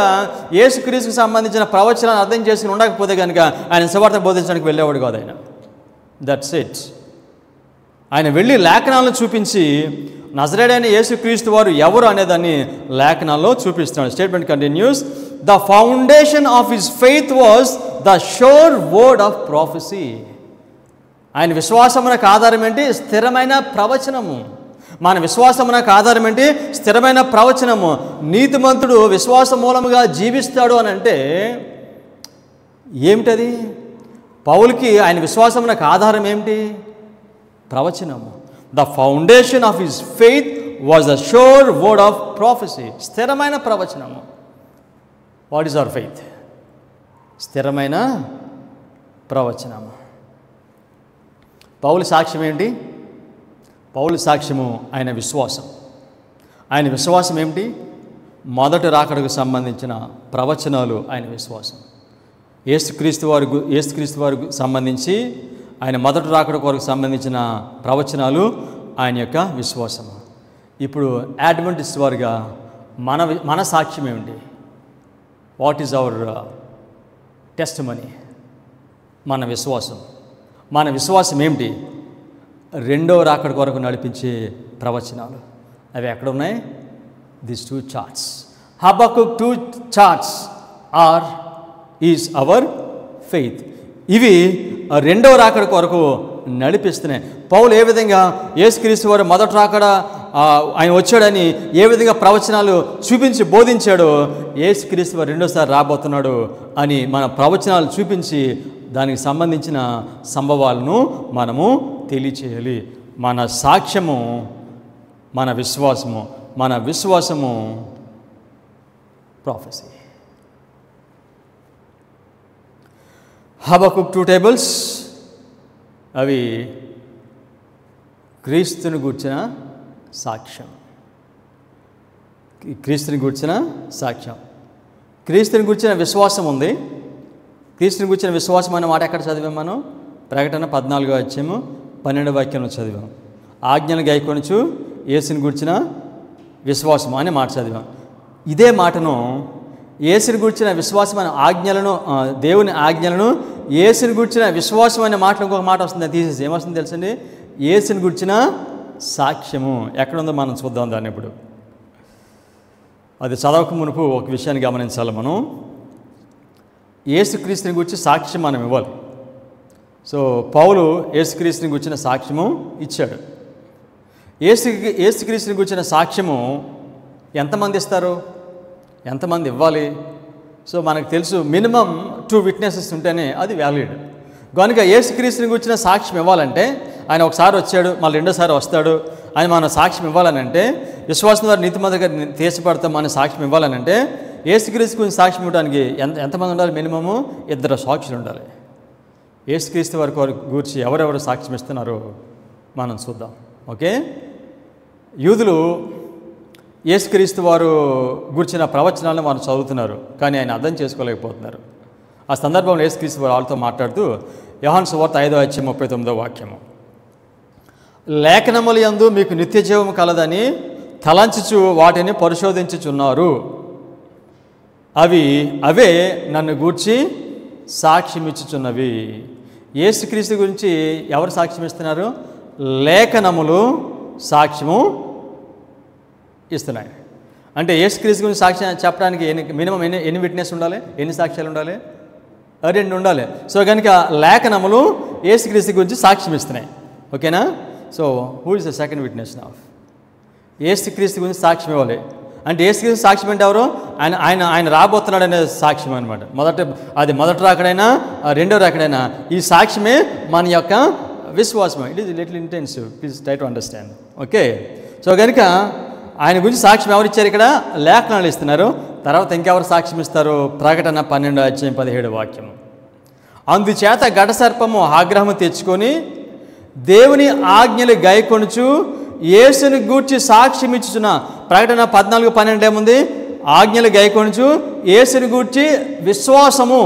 యేసుక్రీస్తుకు సంబంధించిన ప్రవచనాలు అర్థం చేసుకుని ఉండకపోతే కనుక ఆయన సువార్త బోధించడానికి వెళ్ళేవాడు కాదు ఆయన. That's it. ఆయన వెళ్ళి లేఖనాలను చూపించి నజరేయుడైన యేసుక్రీస్తు వారు ఎవరు అనేదాన్ని లేఖనాల్లో చూపిస్తున్నాడు. Statement continuous. The foundation of his faith was the sure word of prophecy. ఆయన విశ్వాసమునకు ఆధారం ఏంటి? స్థిరమైన ప్రవచనము. మన విశ్వాసమునకు ఆధారం ఏంటి? స్థిరమైన ప్రవచనము. నీతిమంతుడు విశ్వాస మూలముగా జీవిస్తాడు అని అంటే ఏమిటది? పౌలుకి ఆయన విశ్వాసమునకు ఆధారం ఏమిటి? ప్రవచనము. The foundation of his faith was the sure word of prophecy. స్థిరమైన ప్రవచనము. What is our faith? స్థిరమైన ప్రవచనము. పౌలు సాక్ష్యం ఏంటి? పౌలు సాక్ష్యము ఆయన విశ్వాసం. ఆయన విశ్వాసం ఏమిటి? మొదటి రాకడకు సంబంధించిన ప్రవచనాలు ఆయన విశ్వాసం. యేసుక్రీస్తు వారికి సంబంధించి ఆయన మొదటి రాకడ కొరకు సంబంధించిన ప్రవచనాలు ఆయన యొక్క విశ్వాసము. ఇప్పుడు అడ్వెంటిస్ట్ వారిగా మన సాక్ష్యం ఏమిటి? What is our testimony? మన విశ్వాసం ఏమిటి? రెండవ రాకడ కొరకు నడిపించే ప్రవచనాలు. అవి ఎక్కడ ఉన్నాయి? This 2 charts. Habakkuk 2 charts is our faith. ఇవి రెండవ రాకడ కొరకు నడిపిస్తున్నాయి. పౌలు ఏ విధంగా యేసుక్రీస్తు వారు మొదటి రాకడ ఆయన వచ్చాడని ఏ విధంగా ప్రవచనాలు చూపించి బోధించాడో, యేసుక్రీస్తు వారు రెండోసారి రాబోతున్నాడు అని మన ప్రవచనాలు చూపించి దానికి సంబంధించిన సంభవాలను మనము తెలియచేయాలి. మన సాక్ష్యము మన విశ్వాసము ప్రాఫెసీ. హబక్కుక్ 2 tables అవి క్రీస్తుని గూర్చిన సాక్ష్యం. క్రీస్తుని గూర్చిన విశ్వాసం ఉంది. క్రీస్తుని గూర్చిన విశ్వాసం అనే మాట ఎక్కడ చదివాం మనం? ప్రకటన 14వ అధ్యాయము 12వ వాక్యంలో చదివాం. ఆజ్ఞలు గైకొనుచు యేసుని గూర్చిన విశ్వాసం అనే మాట చదివాం. ఇదే మాటను యేసుని గూర్చిన విశ్వాసం అనే ఆజ్ఞలను, దేవుని ఆజ్ఞలను, యేసుని గూర్చిన విశ్వాసం అనే మాటలు ఇంకొక మాట వస్తుంది. తీసేసి ఏమొస్తుంది తెలుసండి? యేసుని గూర్చిన సాక్ష్యము. ఎక్కడుందో మనం చూద్దాం దాన్ని. ఇప్పుడు అది చదవక మునుపు ఒక విషయాన్ని గమనించాలి. మనం యేసుక్రీస్తుని గురించి సాక్ష్యం మనం ఇవ్వాలి. సో పౌలు యేసుక్రీస్తుని గురించిన సాక్ష్యము ఇచ్చాడు. యేసుక్రీస్తుని గురించిన సాక్ష్యము ఎంతమంది ఇస్తారు, ఎంతమంది ఇవ్వాలి? సో మనకు తెలుసు మినిమం 2 విట్నెసెస్ ఉంటేనే అది వ్యాలిడ్. కనుక యేసుక్రీస్తుని గురించిన సాక్ష్యం ఇవ్వాలంటే ఆయన ఒకసారి వచ్చాడు, మళ్ళీ రెండోసారి వస్తాడు, ఆయన మన సాక్ష్యం ఇవ్వాలనంటే, విశ్వాసం ద్వారా నీతిమంతులుగా తీర్చబడతాం మన సాక్ష్యం ఇవ్వాలనంటే, యేసుక్రీస్తు గురించి సాక్ష్యం ఇవ్వడానికి ఎంతమంది ఉండాలి? మినిమము 2 సాక్షులు ఉండాలి. యేసుక్రీస్తు వారి గురించి ఎవరెవరు సాక్ష్యం ఇస్తున్నారో మనం చూద్దాం. ఓకే, యూదులు యేసుక్రీస్తు వారు గురించిన ప్రవచనాలను వారు చదువుతున్నారు, కానీ ఆయన అర్థం చేసుకోలేకపోతున్నారు. ఆ సందర్భంలో యేసుక్రీస్తు వారు వాళ్ళతో మాట్లాడుతూ యోహాను సువార్త 5:39 లేఖనముల యందు మీకు నిత్య జీవము కలదని తలంచుచు వాటిని పరిశోధించుచున్నారు, అవే నన్ను గూర్చి సాక్ష్యం ఇచ్చుచున్నవి. యేసుక్రీస్తు గురించి ఎవరు సాక్ష్యం ఇస్తున్నారు? లేఖనములు సాక్ష్యము ఇస్తున్నాయి. అంటే యేసుక్రీస్తు గురించి సాక్ష్యం చెప్పడానికి మినిమం ఎన్ని విట్నెస్ ఉండాలి? ఎన్ని సాక్ష్యాలు ఉండాలి? 2 ఉండాలి. సో కనుక లేఖనములు యేసుక్రీస్తు గురించి సాక్ష్యం ఇస్తున్నాయి. ఓకేనా? So who is the second witness now? యేసుక్రీస్తు గురించి సాక్ష్యం ఇవ్వాలి. అంటే యేసుక్రీస్తు సాక్ష్యం అంటే ఎవరు? ఆయన రాబోతున్నాడు అనే సాక్ష్యం అనమాట. మొదటి రాకడైనా రెండో రాకడైనా ఈ సాక్ష్యమే మన యొక్క విశ్వాసం. It is little intensive, please try to understand. Okay, so కనుక ఆయన గురించి సాక్ష్యం ఎవరు ఇచ్చారు? ఇక్కడ లేఖనాలు ఇస్తున్నారు. తర్వాత ఇంకెవరు సాక్ష్యం ఇస్తారు? ప్రకటన 12:17 అందుచేత ఘటసర్పము ఆగ్రహము తెచ్చుకొని దేవుని ఆజ్ఞలు గైకొనుచు యేసుని గూర్చి సాక్ష్యం ఇచ్చుచున్న. ప్రకటన 14:12 ఏముంది? ఆజ్ఞలు గైకొనుచు యేసుని గూర్చి విశ్వాసము.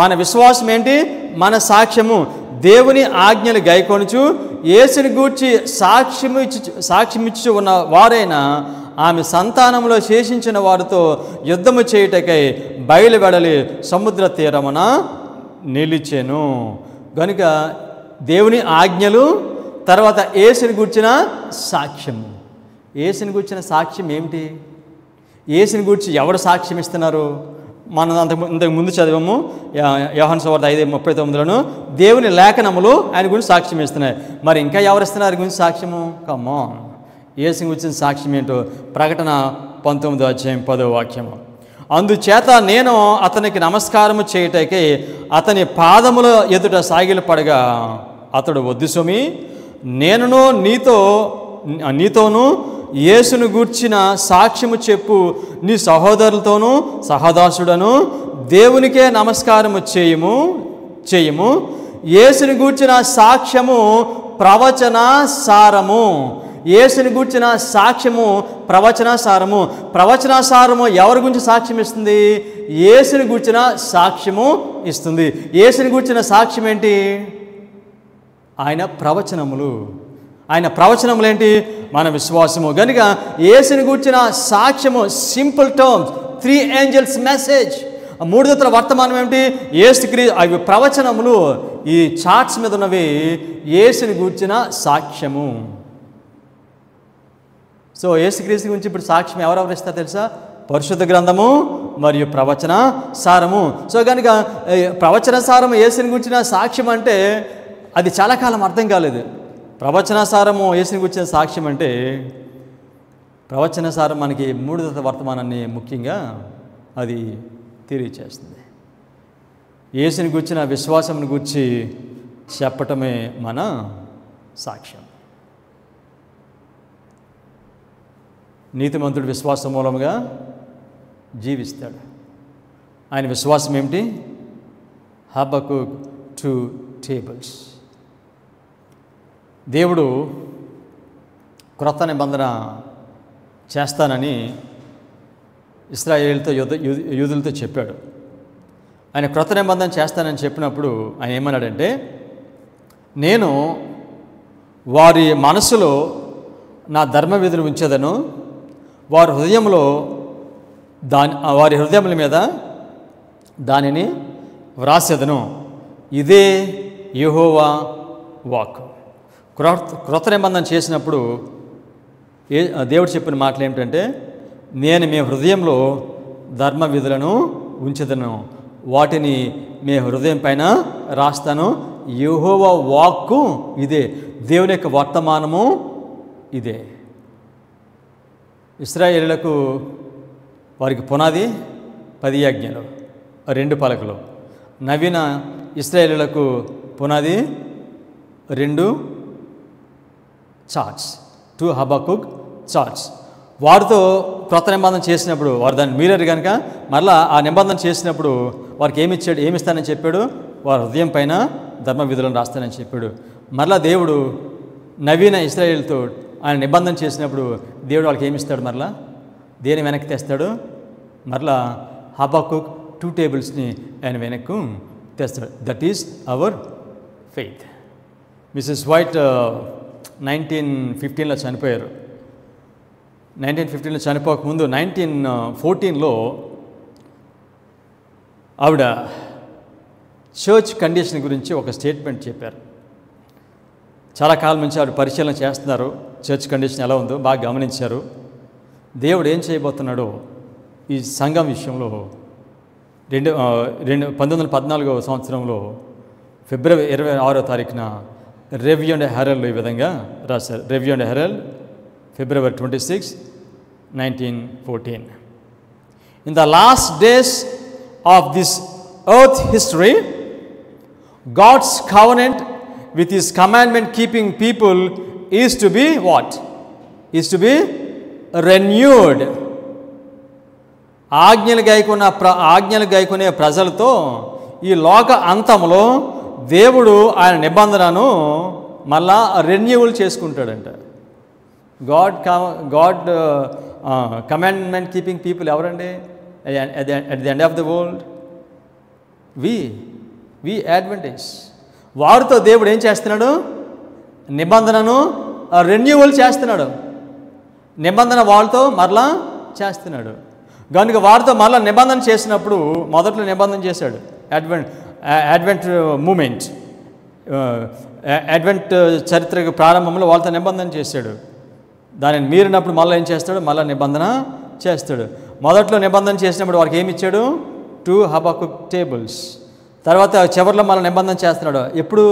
మన విశ్వాసం ఏంటి? మన సాక్ష్యము. దేవుని ఆజ్ఞలు గైకొనుచు యేసుని గూర్చి సాక్ష్యం ఇచ్చు ఉన్న వారైన ఆమె సంతానంలో శేషించిన వారితో యుద్ధము చేయుటకై బయలువెడలి సముద్ర తీరమున నిలిచెను. కనుక దేవుని ఆజ్ఞలు, తర్వాత యేసుని గూర్చిన సాక్ష్యము. యేసుని గూర్చిన సాక్ష్యం ఏమిటి? యేసుని గూర్చి ఎవరు సాక్ష్యం ఇస్తున్నారు? మనం ఇంతకు ముందు చదివాము యోహాను సువార్త 5:39 దేవుని లేఖనములు ఆయన గురించి సాక్ష్యం ఇస్తున్నాయి. మరి ఇంకా ఎవరు ఇస్తున్నారు గురించి సాక్ష్యము? కమాన్, యేసుని గురించిన సాక్ష్యం ఏంటో ప్రకటన 19:10 అందుచేత నేను అతనికి నమస్కారము చేయుటకై అతని పాదముల ఎదుట సాగిలు పడగా అతడు వద్దు సుమి, నేనును నీతోనూ యేసును గూర్చిన సాక్ష్యము చెప్పు నీ సహోదరులతోనూ సహదాసుడను దేవునికే నమస్కారము చేయము. యేసుని గూర్చిన సాక్ష్యము ప్రవచన సారము. యేసుని గూర్చిన సాక్ష్యము ప్రవచన సారము. ప్రవచన సారము ఎవరి గురించి సాక్ష్యం ఇస్తుంది? యేసుని గూర్చిన సాక్ష్యము ఇస్తుంది. యేసుని గూర్చిన సాక్ష్యం ఏంటి? ఆయన ప్రవచనములు. ఆయన ప్రవచనములు ఏంటి? మన విశ్వాసము. కనుక యేసుని గూర్చిన సాక్ష్యము సింపుల్ టర్మ్స్, 3 ఏంజల్స్ మెసేజ్. 3 దూతల వర్తమానం ఏమిటి? అవి ప్రవచనములు. ఈ చార్ట్స్ మీద ఉన్నవి యేసుని గూర్చిన సాక్ష్యము. సో యేసుక్రీస్తు గురించి ఇప్పుడు సాక్ష్యం ఎవరెవరు ఇస్తారు తెలుసా? పరిశుద్ధ గ్రంథము మరియు ప్రవచన సారము. సో కనుక ప్రవచన సారము యేసుని గురించిన సాక్ష్యం అంటే అది చాలా కాలం అర్థం కాలేదు. ప్రవచన సారము యేసుని గురించిన సాక్ష్యం అంటే, ప్రవచన సారం మనకి 3 దూతల వర్తమానాన్ని ముఖ్యంగా అది తెలియచేస్తుంది. యేసుని గురించిన విశ్వాసమును గురించి చెప్పటమే మన సాక్ష్యం. నీతిమంతుడు విశ్వాసం మూలంగా జీవిస్తాడు. ఆయన విశ్వాసం ఏమిటి? Habakkuk 2 tables. దేవుడు క్రొత్త నిబంధన చేస్తానని ఇశ్రాయేలుతో యూదులతో చెప్పాడు. ఆయన క్రొత్త నిబంధన చేస్తానని చెప్పినప్పుడు ఆయన ఏమన్నాడంటే, నేను వారి మనసులో నా ధర్మ విధులు ఉంచేదను, వారి హృదయముల మీద దానిని వ్రాసేదను. ఇదే యెహోవా వాక్కు. క్రొత్త నిబంధన చేసినప్పుడు దేవుడు చెప్పిన మాటలు ఏమిటంటే, నేను మీ హృదయంలో ధర్మ విధులను ఉంచెదను, వాటిని మీ హృదయం పైన రాస్తాను, యెహోవా వాక్కు ఇదే, దేవుని యొక్క వర్తమానము ఇదే. ఇశ్రాయేలులకు వారికి పునాది 10 ఆజ్ఞలు, 2 పలకలు. నవీన ఇశ్రాయేలులకు పునాది 2 చార్ట్స్, 2 హబక్కుక్ చార్ట్స్. వారితో క్రొత్త నిబంధన చేసినప్పుడు వారు దాన్ని మీరారు కనుక మరలా ఆ నిబంధన చేసినప్పుడు వారికి ఏమిస్తానని చెప్పాడు? వారి హృదయం పైన ధర్మ విధులను రాస్తానని చెప్పాడు. మరలా దేవుడు నవీన ఇశ్రాయేలుతో ఆయన నిబంధన చేసినప్పుడు దేవుడు వాళ్ళకి ఏమిస్తాడు? మరలా దేని వెనక్కి తెస్తాడు? మరలా హబక్కుక్ 2 టేబుల్స్ని ఆయన వెనక్కు తెస్తాడు. That is our faith. Mrs White 1915లో చనిపోయారు. 1915లో చనిపోకముందు 1914లో ఆవిడ చర్చ్ కండిషన్ గురించి ఒక స్టేట్మెంట్ చెప్పారు. చాలా కాలం నుంచి ఆవిడ పరిశీలన చేస్తున్నారు, చర్చ్ కండిషన్ ఎలా ఉందో బాగా గమనించారు. దేవుడు ఏం చేయబోతున్నాడో ఈ సంఘం విషయంలో 1914వ సంవత్సరంలో ఫిబ్రవరి 26వ తారీఖున రివ్యూ అండ్ హెరాల్డ్ ఈ విధంగా రాశారు. Review and Herald February 26, 1914. In the last days of this earth history, God's covenant with His commandment-keeping people is to be what? Is to be renewed. ఆజ్ఞలు గైకొనే ప్రజలతో ఈ లోక అంతంలో దేవుడు ఆయన నిబంధనను మళ్ళా రెన్యూవల్ చేసుకుంటాడంట. గాడ్ కమాండ్మెంట్ కీపింగ్ పీపుల్ ఎవరండి? At the end of the world we advantage. వారితో దేవుడు ఏం చేస్తున్నాడు? నిబంధనను రెన్యూవల్ చేస్తున్నాడు. నిబంధన వాళ్ళతో మరలా చేస్తున్నాడు. కనుక వారితో మరలా నిబంధన చేసినప్పుడు మొదట్లో నిబంధన చేశాడు. అడ్వెంట్ మూమెంట్, అడ్వెంట్ చరిత్ర ప్రారంభంలో వాళ్ళతో నిబంధన చేశాడు. దానిని మీరినప్పుడు మళ్ళీ ఏం చేస్తాడు? మళ్ళీ నిబంధన చేస్తాడు. మొదట్లో నిబంధన చేసినప్పుడు వారికి ఏమి ఇచ్చాడు? 2 హబక్కుక్ టేబుల్స్. తర్వాత చివరిలో మళ్ళీ నిబంధన చేస్తున్నాడు. ఎప్పుడు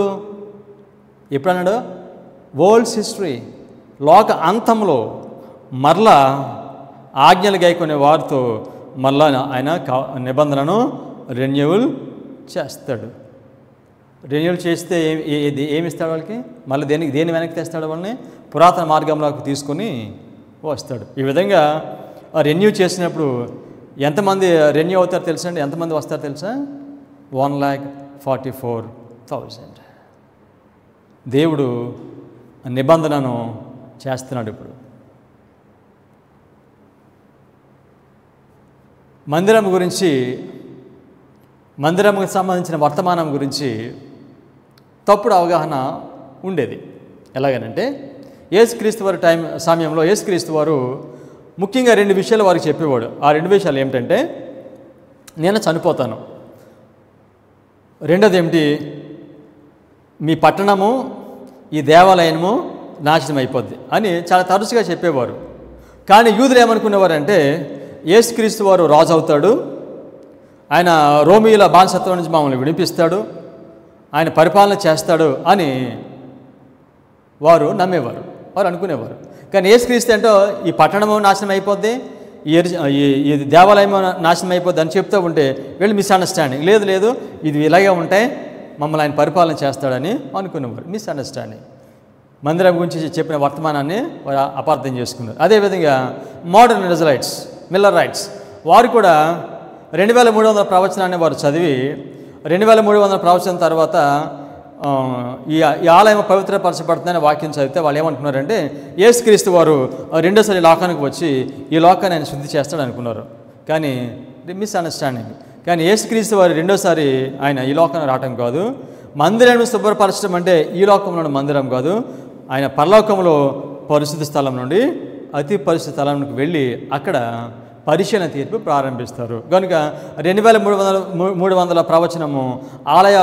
అన్నాడు? వరల్డ్స్ హిస్టరీ, లోక అంతంలో మరలా ఆజ్ఞలు గైకొనే వారితో మళ్ళా ఆయన నిబంధనను రెన్యూవల్ చేస్తాడు. రెన్యూవల్ చేస్తే ఏమిస్తాడు వాళ్ళకి? మళ్ళీ దేని వెనక్కి తెస్తాడు? వాళ్ళని పురాతన మార్గంలోకి తీసుకొని వస్తాడు. ఈ విధంగా రెన్యూ చేసినప్పుడు ఎంతమంది రెన్యూ అవుతారో తెలుసా అండి? ఎంతమంది వస్తారో తెలుసా? 1,44,000. దేవుడు నిబంధనను చేస్తున్నాడు. ఇప్పుడు మందిరంకు సంబంధించిన వర్తమానం గురించి తప్పుడు అవగాహన ఉండేది. ఎలాగనంటే యేసుక్రీస్తు వారి సమయంలో యేసుక్రీస్తు వారు ముఖ్యంగా 2 విషయాలు వారికి చెప్పేవాడు. ఆ 2 విషయాలు ఏమిటంటే, నేను చనిపోతాను, రెండోది ఏమిటి, మీ పట్టణము ఈ దేవాలయము నాశనం అయిపోద్ది అని చాలా తరచుగా చెప్పేవారు. కానీ యూదులు ఏమనుకునేవారంటే, యేసుక్రీస్తు వారు రాజు అవుతాడు, ఆయన రోమియుల బానిసత్వం నుంచి మమ్మల్ని విడిపిస్తాడు, ఆయన పరిపాలన చేస్తాడు అని వారు నమ్మేవారు, వారు అనుకునేవారు. కానీ యేసుక్రీస్తు అంటే ఈ పట్టణము నాశనం అయిపోద్ది, ఈ దేవాలయం నాశనం అయిపోద్ది అని చెప్తూ ఉంటే వీళ్ళు మిస్అండర్స్టాండింగ్. లేదు ఇది ఇలాగే ఉంటాయి, మమ్మల్ని ఆయన పరిపాలన చేస్తాడని అనుకునేవారు. మిస్అండర్స్టాండింగ్. మందిరం గురించి చెప్పిన వర్తమానాన్ని వారు అపార్థం చేసుకున్నారు. అదేవిధంగా మోడర్న్ ఇజ్రాయిట్స్, మిల్లరైట్స్ వారు కూడా 2300 ప్రవచనాన్ని వారు చదివి 2300 ప్రవచనం తర్వాత ఈ ఆలయం పవిత్రపరచబడుతుందని వాక్యం చదివితే వాళ్ళు ఏమనుకున్నారంటే, యేసుక్రీస్తు వారు రెండోసారి లోకానికి వచ్చి ఈ లోకాన్ని ఆయన శుద్ధి చేస్తాడు అనుకున్నారు. కానీ మిస్అండర్స్టాండింగ్. కానీ యేసుక్రీస్తు వారు రెండోసారి ఆయన ఈ లోకానికి రావటం కాదు, మందిరాన్ని శుభ్రపరచడం అంటే ఈ లోకంలో మందిరం కాదు, ఆయన పరలోకంలో పరిశుద్ధ స్థలం నుండి అతి పరిశుద్ధ స్థలానికి వెళ్ళి అక్కడ పరిశీలన తీర్పు ప్రారంభిస్తారు. కనుక 2300 ప్రవచనము ఆలయ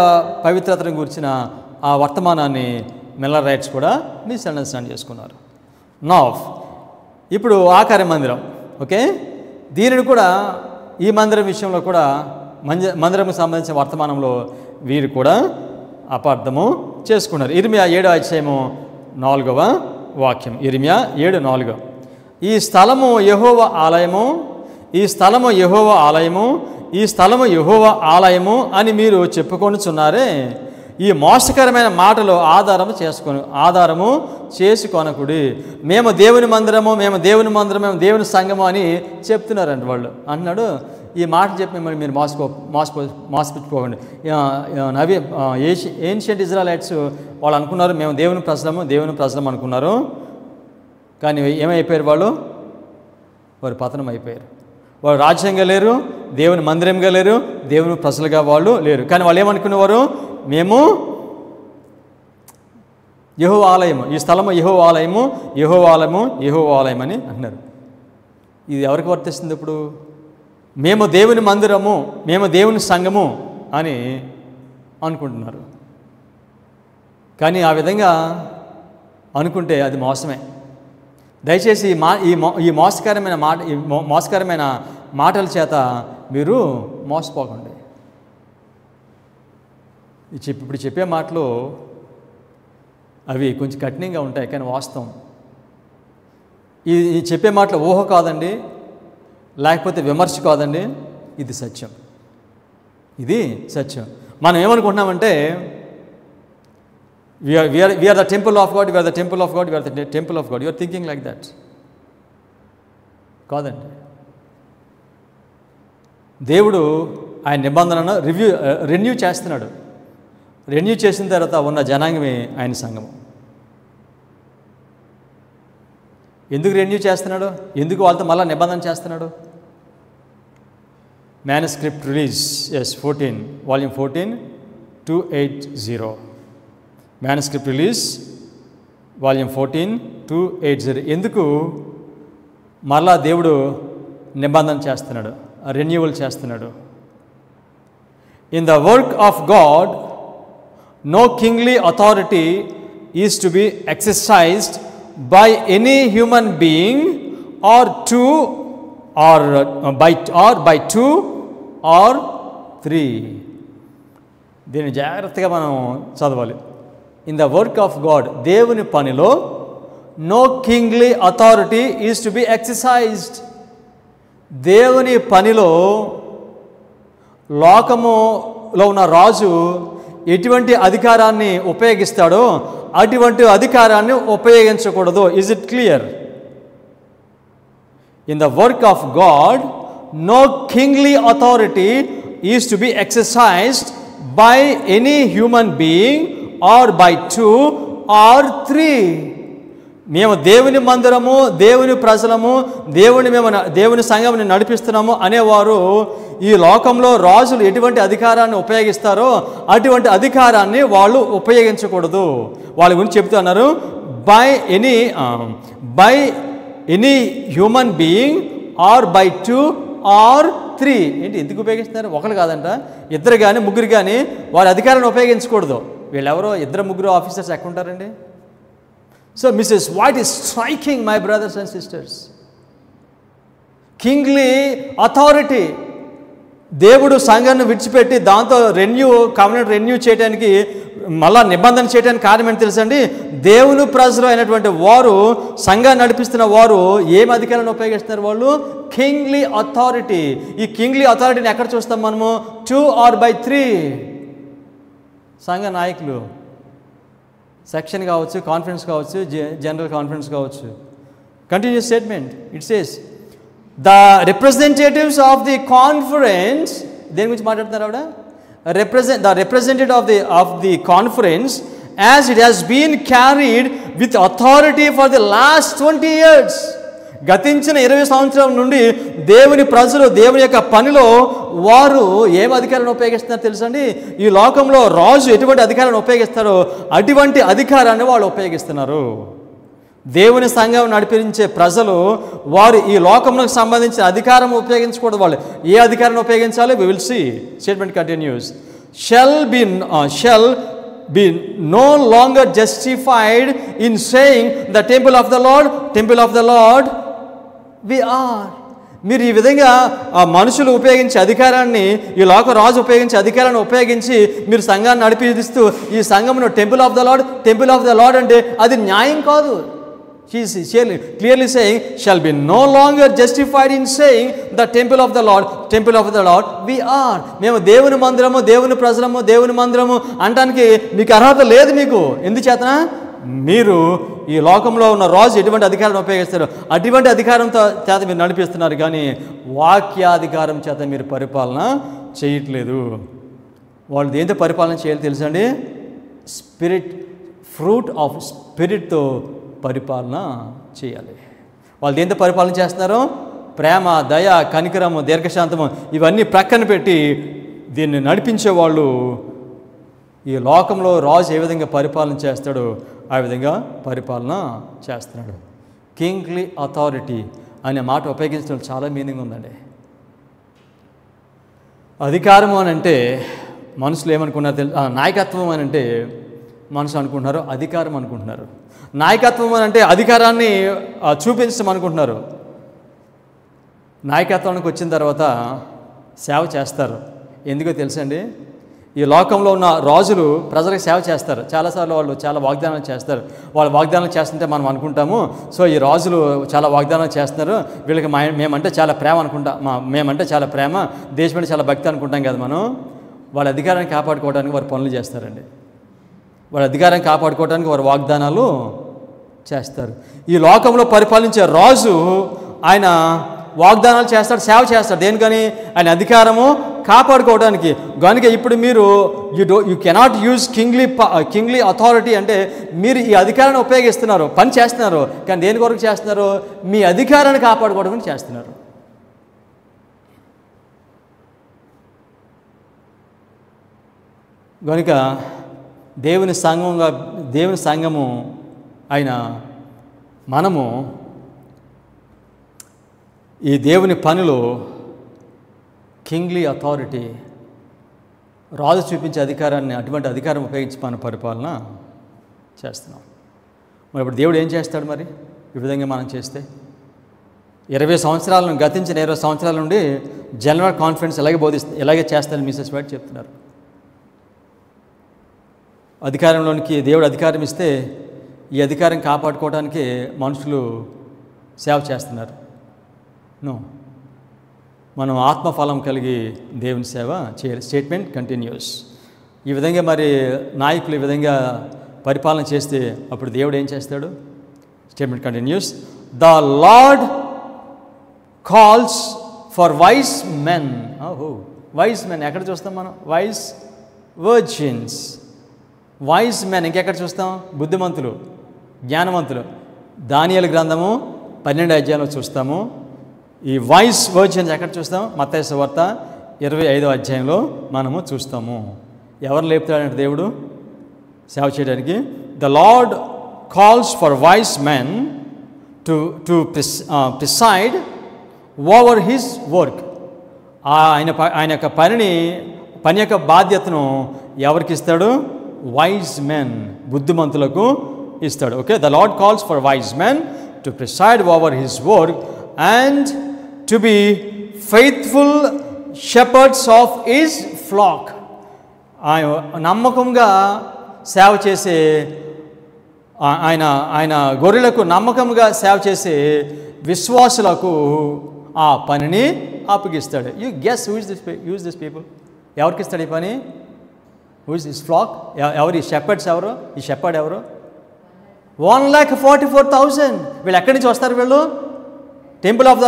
పవిత్రతను గురించిన ఆ వర్తమానాన్ని మిల్లరైట్స్ కూడా మిస్అండర్స్టాండ్ చేసుకున్నారు. ఇప్పుడు ఆకార మందిరం, ఓకే, దీనిని కూడా ఈ మందిరం విషయంలో కూడా మందిరంకు సంబంధించిన వర్తమానంలో వీరు కూడా అపార్థము చేసుకున్నారు. ఇర్మియా 7:4 వాక్యం. ఇర్మియా 7:4. ఈ స్థలము యెహోవా ఆలయము, ఈ స్థలము యెహోవా ఆలయము, ఈ స్థలము యెహోవా ఆలయము అని మీరు చెప్పుకొనుచున్నారే, ఈ మోసకరమైన మాటలు ఆధారము చేసుకొనకుడి. మేము దేవుని మందిరము, మేము దేవుని మందిరము, మేము దేవుని సంఘము అని చెప్తున్నారండి వాళ్ళు. అన్నాడు, ఈ మాట చెప్పి మిమ్మల్ని మీరు మోసపుచ్చుకోకండి. ఏన్షియంట్ ఇజ్రాయలైట్స్ వాళ్ళు అనుకున్నారు మేము దేవుని ప్రజలం అనుకున్నారు. కానీ ఏమైపోయారు వాళ్ళు పతనం అయిపోయారు. వాళ్ళు రాజ్యంగా లేరు, దేవుని మందిరంగా లేరు, దేవుని ప్రజలుగా వాళ్ళు లేరు. కానీ వాళ్ళు ఏమనుకునేవారు, మేము యెహోవా ఆలయము, ఈ స్థలము యెహోవా ఆలయము, యెహోవా ఆలయము, యెహోవా ఆలయం అని అంటున్నారు. ఇది ఎవరికి వర్తిస్తుంది ఇప్పుడు? మేము దేవుని మందిరము, మేము దేవుని సంఘము అని అనుకుంటున్నారు. కానీ ఆ విధంగా అనుకుంటే అది మోసమే. దయచేసి ఈ మోసకరమైన మాటల చేత మీరు మోసపోకండి. ఇప్పుడు చెప్పే మాటలు అవి కొంచెం కఠినంగా ఉంటాయి, కానీ వాస్తవం. ఈ చెప్పే మాటలు ఊహ కాదండి, లేకపోతే విమర్శ కాదండి, ఇది సత్యం. ఇది సత్యం. మనం ఏమనుకుంటున్నామంటే we are the temple of God, we are the temple of God, we are the temple of God. You are thinking like that. కాదండి. దేవుడు ఆయన నిబంధనను రెన్యూ చేస్తున్నాడు. రెన్యూ చేసిన తర్వాత ఉన్న జనాంగమే ఆయన సంఘము. ఎందుకు రెన్యూ చేస్తున్నాడు? ఎందుకు వాళ్ళతో మళ్ళీ నిబంధన చేస్తున్నాడు? Manuscript release S14 volume 14 280. Manuscript release volume 14 280. ఎందుకు మరలా దేవుడు నిబంధన చేస్తున్నాడు, రెన్యూవల్ చేస్తున్నాడు? In the work of God no kingly authority is to be exercised by any human being or by two or three. దీన్ని జాగ్రత్తగా మనం చదవాలి. In the work of God, దేవుని పనిలో no kingly authority is to be exercised. దేవుని పనిలో లోకములో ఉన్న రాజు ఎటువంటి అధికారాన్ని ఉపయోగిస్తాడో అటువంటి అధికారాన్ని ఉపయోగించకూడదు. Is it clear? In the work of God no kingly authority is to be exercised by any human being or by 2 or 3. మేము దేవుని మందిరము, దేవుని ప్రజలము, దేవుని సంఘముని నడిపిస్తున్నాము అనేవారు ఈ లోకంలో రాజులు ఎటువంటి అధికారాన్ని ఉపయోగిస్తారో అటువంటి అధికారాన్ని వాళ్ళు ఉపయోగించకూడదు. వాళ్ళ గురించి చెప్తున్నారు, by any human being or by 2 or 3. ఏంటి ఎందుకు ఉపయోగిస్తున్నారు? ఒకరు కాదంట, ఇద్దరు కానీ ముగ్గురు కానీ వారి అధికారాన్ని ఉపయోగించకూడదు. వీళ్ళెవరో ఇద్దరు ముగ్గురు ఆఫీసర్స్ ఎక్కడ ఉంటారండి? So Mrs. White is striking, my brothers and sisters. Kingly authority. దేవుడు సంఘాన్ని విడిచిపెట్టి దాంతో కవెనెంట్ రెన్యూ చేయడానికి మళ్ళా నిబంధన చేయడానికి కారణం ఏంటి తెలుసండి? దేవుని ప్రజలు అయినటువంటి వారు, సంఘాన్ని నడిపిస్తున్న వారు ఏం అధికారాన్ని ఉపయోగిస్తున్నారు? వాళ్ళు కింగ్లీ అథారిటీ. ఈ కింగ్లీ అథారిటీని ఎక్కడ చూస్తాం మనము? 2 or by 3. సంఘ నాయకులు, సెక్షన్ కావచ్చు, కాన్ఫరెన్స్ కావచ్చు, జనరల్ కాన్ఫరెన్స్ కావచ్చు. Continues statement. It says the representatives of the conference. దేని గురించి మాట్లాడుతున్నారు ఆవిడ? The representative of the conference as it has been carried with authority for the last 20 years. గతించిన 20 సంవత్సరాల నుండి దేవుని ప్రజలు దేవుని యొక్క పనిలో వారు ఏం అధికారాన్ని ఉపయోగిస్తున్నారు తెలుసండి? ఈ లోకంలో రాజు ఎటువంటి అధికారాన్ని ఉపయోగిస్తారో అటువంటి అధికారాన్ని వాళ్ళు ఉపయోగిస్తున్నారు. దేవుని సంఘం నడిపించే ప్రజలు వారు ఈ లోకంలోకి సంబంధించిన అధికారం ఉపయోగించకూడదు. వాళ్ళు ఏ అధికారాన్ని ఉపయోగించాలి? We will see. Statement continues. Shall be no longer justified in saying the temple of the Lord we are. మీరు ఈ విధంగా ఆ మనుషులు ఉపయోగించే అధికారాన్ని, ఈ లోక రాజు ఉపయోగించే అధికారాన్ని ఉపయోగించి మీరు సంఘాన్ని నడిపిస్తూ ఈ సంఘమును టెంపుల్ ఆఫ్ ద లార్డ్ అంటే అది న్యాయం కాదు. Clearly saying shall be no longer justified in saying the temple of the Lord we are. మేము దేవుని మందిరము, దేవుని ప్రజలము, దేవుని మందిరము అనడానికి మీకు అర్హత లేదు. మీకు ఎందుచేతన మీరు ఈ లోకంలో ఉన్న రాజు ఎటువంటి అధికారం ఉపయోగిస్తారు, అటువంటి అధికారంతో చేత మీరు నడిపిస్తున్నారు, కానీ వాక్యాధికారం చేత మీరు పరిపాలన చేయట్లేదు. వాళ్ళు దేంతో పరిపాలన చేయాలి తెలుసండి? స్పిరిట్, ఫ్రూట్ ఆఫ్ స్పిరిట్తో పరిపాలన చేయాలి. వాళ్ళు దేంతో పరిపాలన చేస్తున్నారు? ప్రేమ, దయ, కనికరము, దీర్ఘశాంతము ఇవన్నీ ప్రక్కన పెట్టి దీన్ని నడిపించే వాళ్ళు ఈ లోకంలో రాజు ఏ విధంగా పరిపాలన చేస్తాడో ఆ విధంగా పరిపాలన చేస్తున్నాడు. కింగ్లీ అథారిటీ అనే మాట ఉపయోగించడం చాలా మీనింగ్ ఉందండి. అధికారము అని అంటే మనుషులు ఏమనుకున్నారు తెలుసు? నాయకత్వం అని అంటే మనుషులు అనుకుంటున్నారు అధికారం అనుకుంటున్నారు. నాయకత్వం అని అంటే అధికారాన్ని చూపించడం అనుకుంటున్నారు. నాయకత్వానికి వచ్చిన తర్వాత సేవ చేస్తారు. ఎందుకో తెలుసండి? ఈ లోకంలో ఉన్న రాజులు ప్రజలకు సేవ చేస్తారు. చాలాసార్లు వాళ్ళు చాలా వాగ్దానాలు చేస్తారు. వాళ్ళు వాగ్దానాలు చేస్తుంటే మనం అనుకుంటాము, సో ఈ రాజులు చాలా వాగ్దానాలు చేస్తున్నారు, వీళ్ళకి మేమంటే చాలా ప్రేమ అనుకుంటాం, మేమంటే చాలా ప్రేమ, దేశం అంటే చాలా భక్తి అనుకుంటాం కదా మనం. వాళ్ళ అధికారాన్ని కాపాడుకోవడానికి వారు పనులు చేస్తారండి. వాళ్ళ అధికారాన్ని కాపాడుకోవడానికి వారు వాగ్దానాలు చేస్తారు. ఈ లోకంలో పరిపాలించే రాజు ఆయన వాగ్దానాలు చేస్తాడు, సేవ చేస్తాడు. దేనికని? ఆయన అధికారము కాపాడుకోవడానికి. కనుక ఇప్పుడు మీరు you cannot use kingly authority అంటే మీరు ఈ అధికారాన్ని ఉపయోగిస్తున్నారు, పని చేస్తున్నారు, కానీ దేని కొరకు చేస్తున్నారు? మీ అధికారాన్ని కాపాడుకోవడానికి చేస్తున్నారు. కనుక దేవుని సంఘము అయిన మనము ఈ దేవుని పనిలో కింగ్లీ అథారిటీ, రాజు చూపించే అధికారాన్ని, అటువంటి అధికారం ఉపయోగించి మన పరిపాలన చేస్తున్నాం. మరి ఇప్పుడు దేవుడు ఏం చేస్తాడు? మరి ఈ విధంగా మనం చేస్తే 20 సంవత్సరాలను గతించిన 20 సంవత్సరాల నుండి జనరల్ కాన్ఫరెన్స్ ఎలాగే చేస్తారని మిసెస్ వైట్ చెప్తున్నారు. అధికారంలోనికి దేవుడు అధికారం ఇస్తే ఈ అధికారం కాపాడుకోవడానికి మనుషులు సేవ చేస్తున్నారు. నో, మనం ఆత్మఫలం కలిగి దేవుని సేవ చేయాలి. Statement continuous. ఈ విధంగా మరి నాయకులు ఈ విధంగా పరిపాలన చేస్తే అప్పుడు దేవుడు ఏం చేస్తాడు? Statement continues. The Lord calls for wise men. Wise men ఎక్కడ చూస్తాం మనం? Vice virgins. వైస్ మెన్ ఇంకెక్కడ చూస్తాం? బుద్ధిమంతులు, జ్ఞానవంతులు. దానియేలు గ్రంథము 12వ అధ్యాయంలో చూస్తాము. ఈ వైస్ వర్జిన్స్ ఎక్కడ చూస్తాం? మత్తయి సువార్త 25వ అధ్యాయంలో మనము చూస్తాము. ఎవరు లేపుతాడంటే దేవుడు సేవ చేయడానికి? The Lord calls for wise men to preside over his work. ఆయన యొక్క పని యొక్క బాధ్యతను ఎవరికి ఇస్తాడు? వైస్ మెన్, బుద్ధిమంతులకు ఇస్తాడు. Okay, the Lord calls for wise men to preside over his work and to be faithful shepherds of his flock. నమ్మకంగా సేవ చేసే ఆయన గొర్రెలకు నమ్మకంగా సేవ చేసే విశ్వాసులకు ఆ పనిని అప్పగిస్తాడు. You guess who is this people? ఎవరికి ఇస్తాడు ఈ పని? Who is this flock? ఎవరు ఈ షెపర్డ్స్? ఎవరు ఈ షెపర్డ్? ఎవరు? 1,44,000. వీళ్ళు ఎక్కడి నుంచి వస్తారు? వీళ్ళు టెంపుల్ ఆఫ్ ద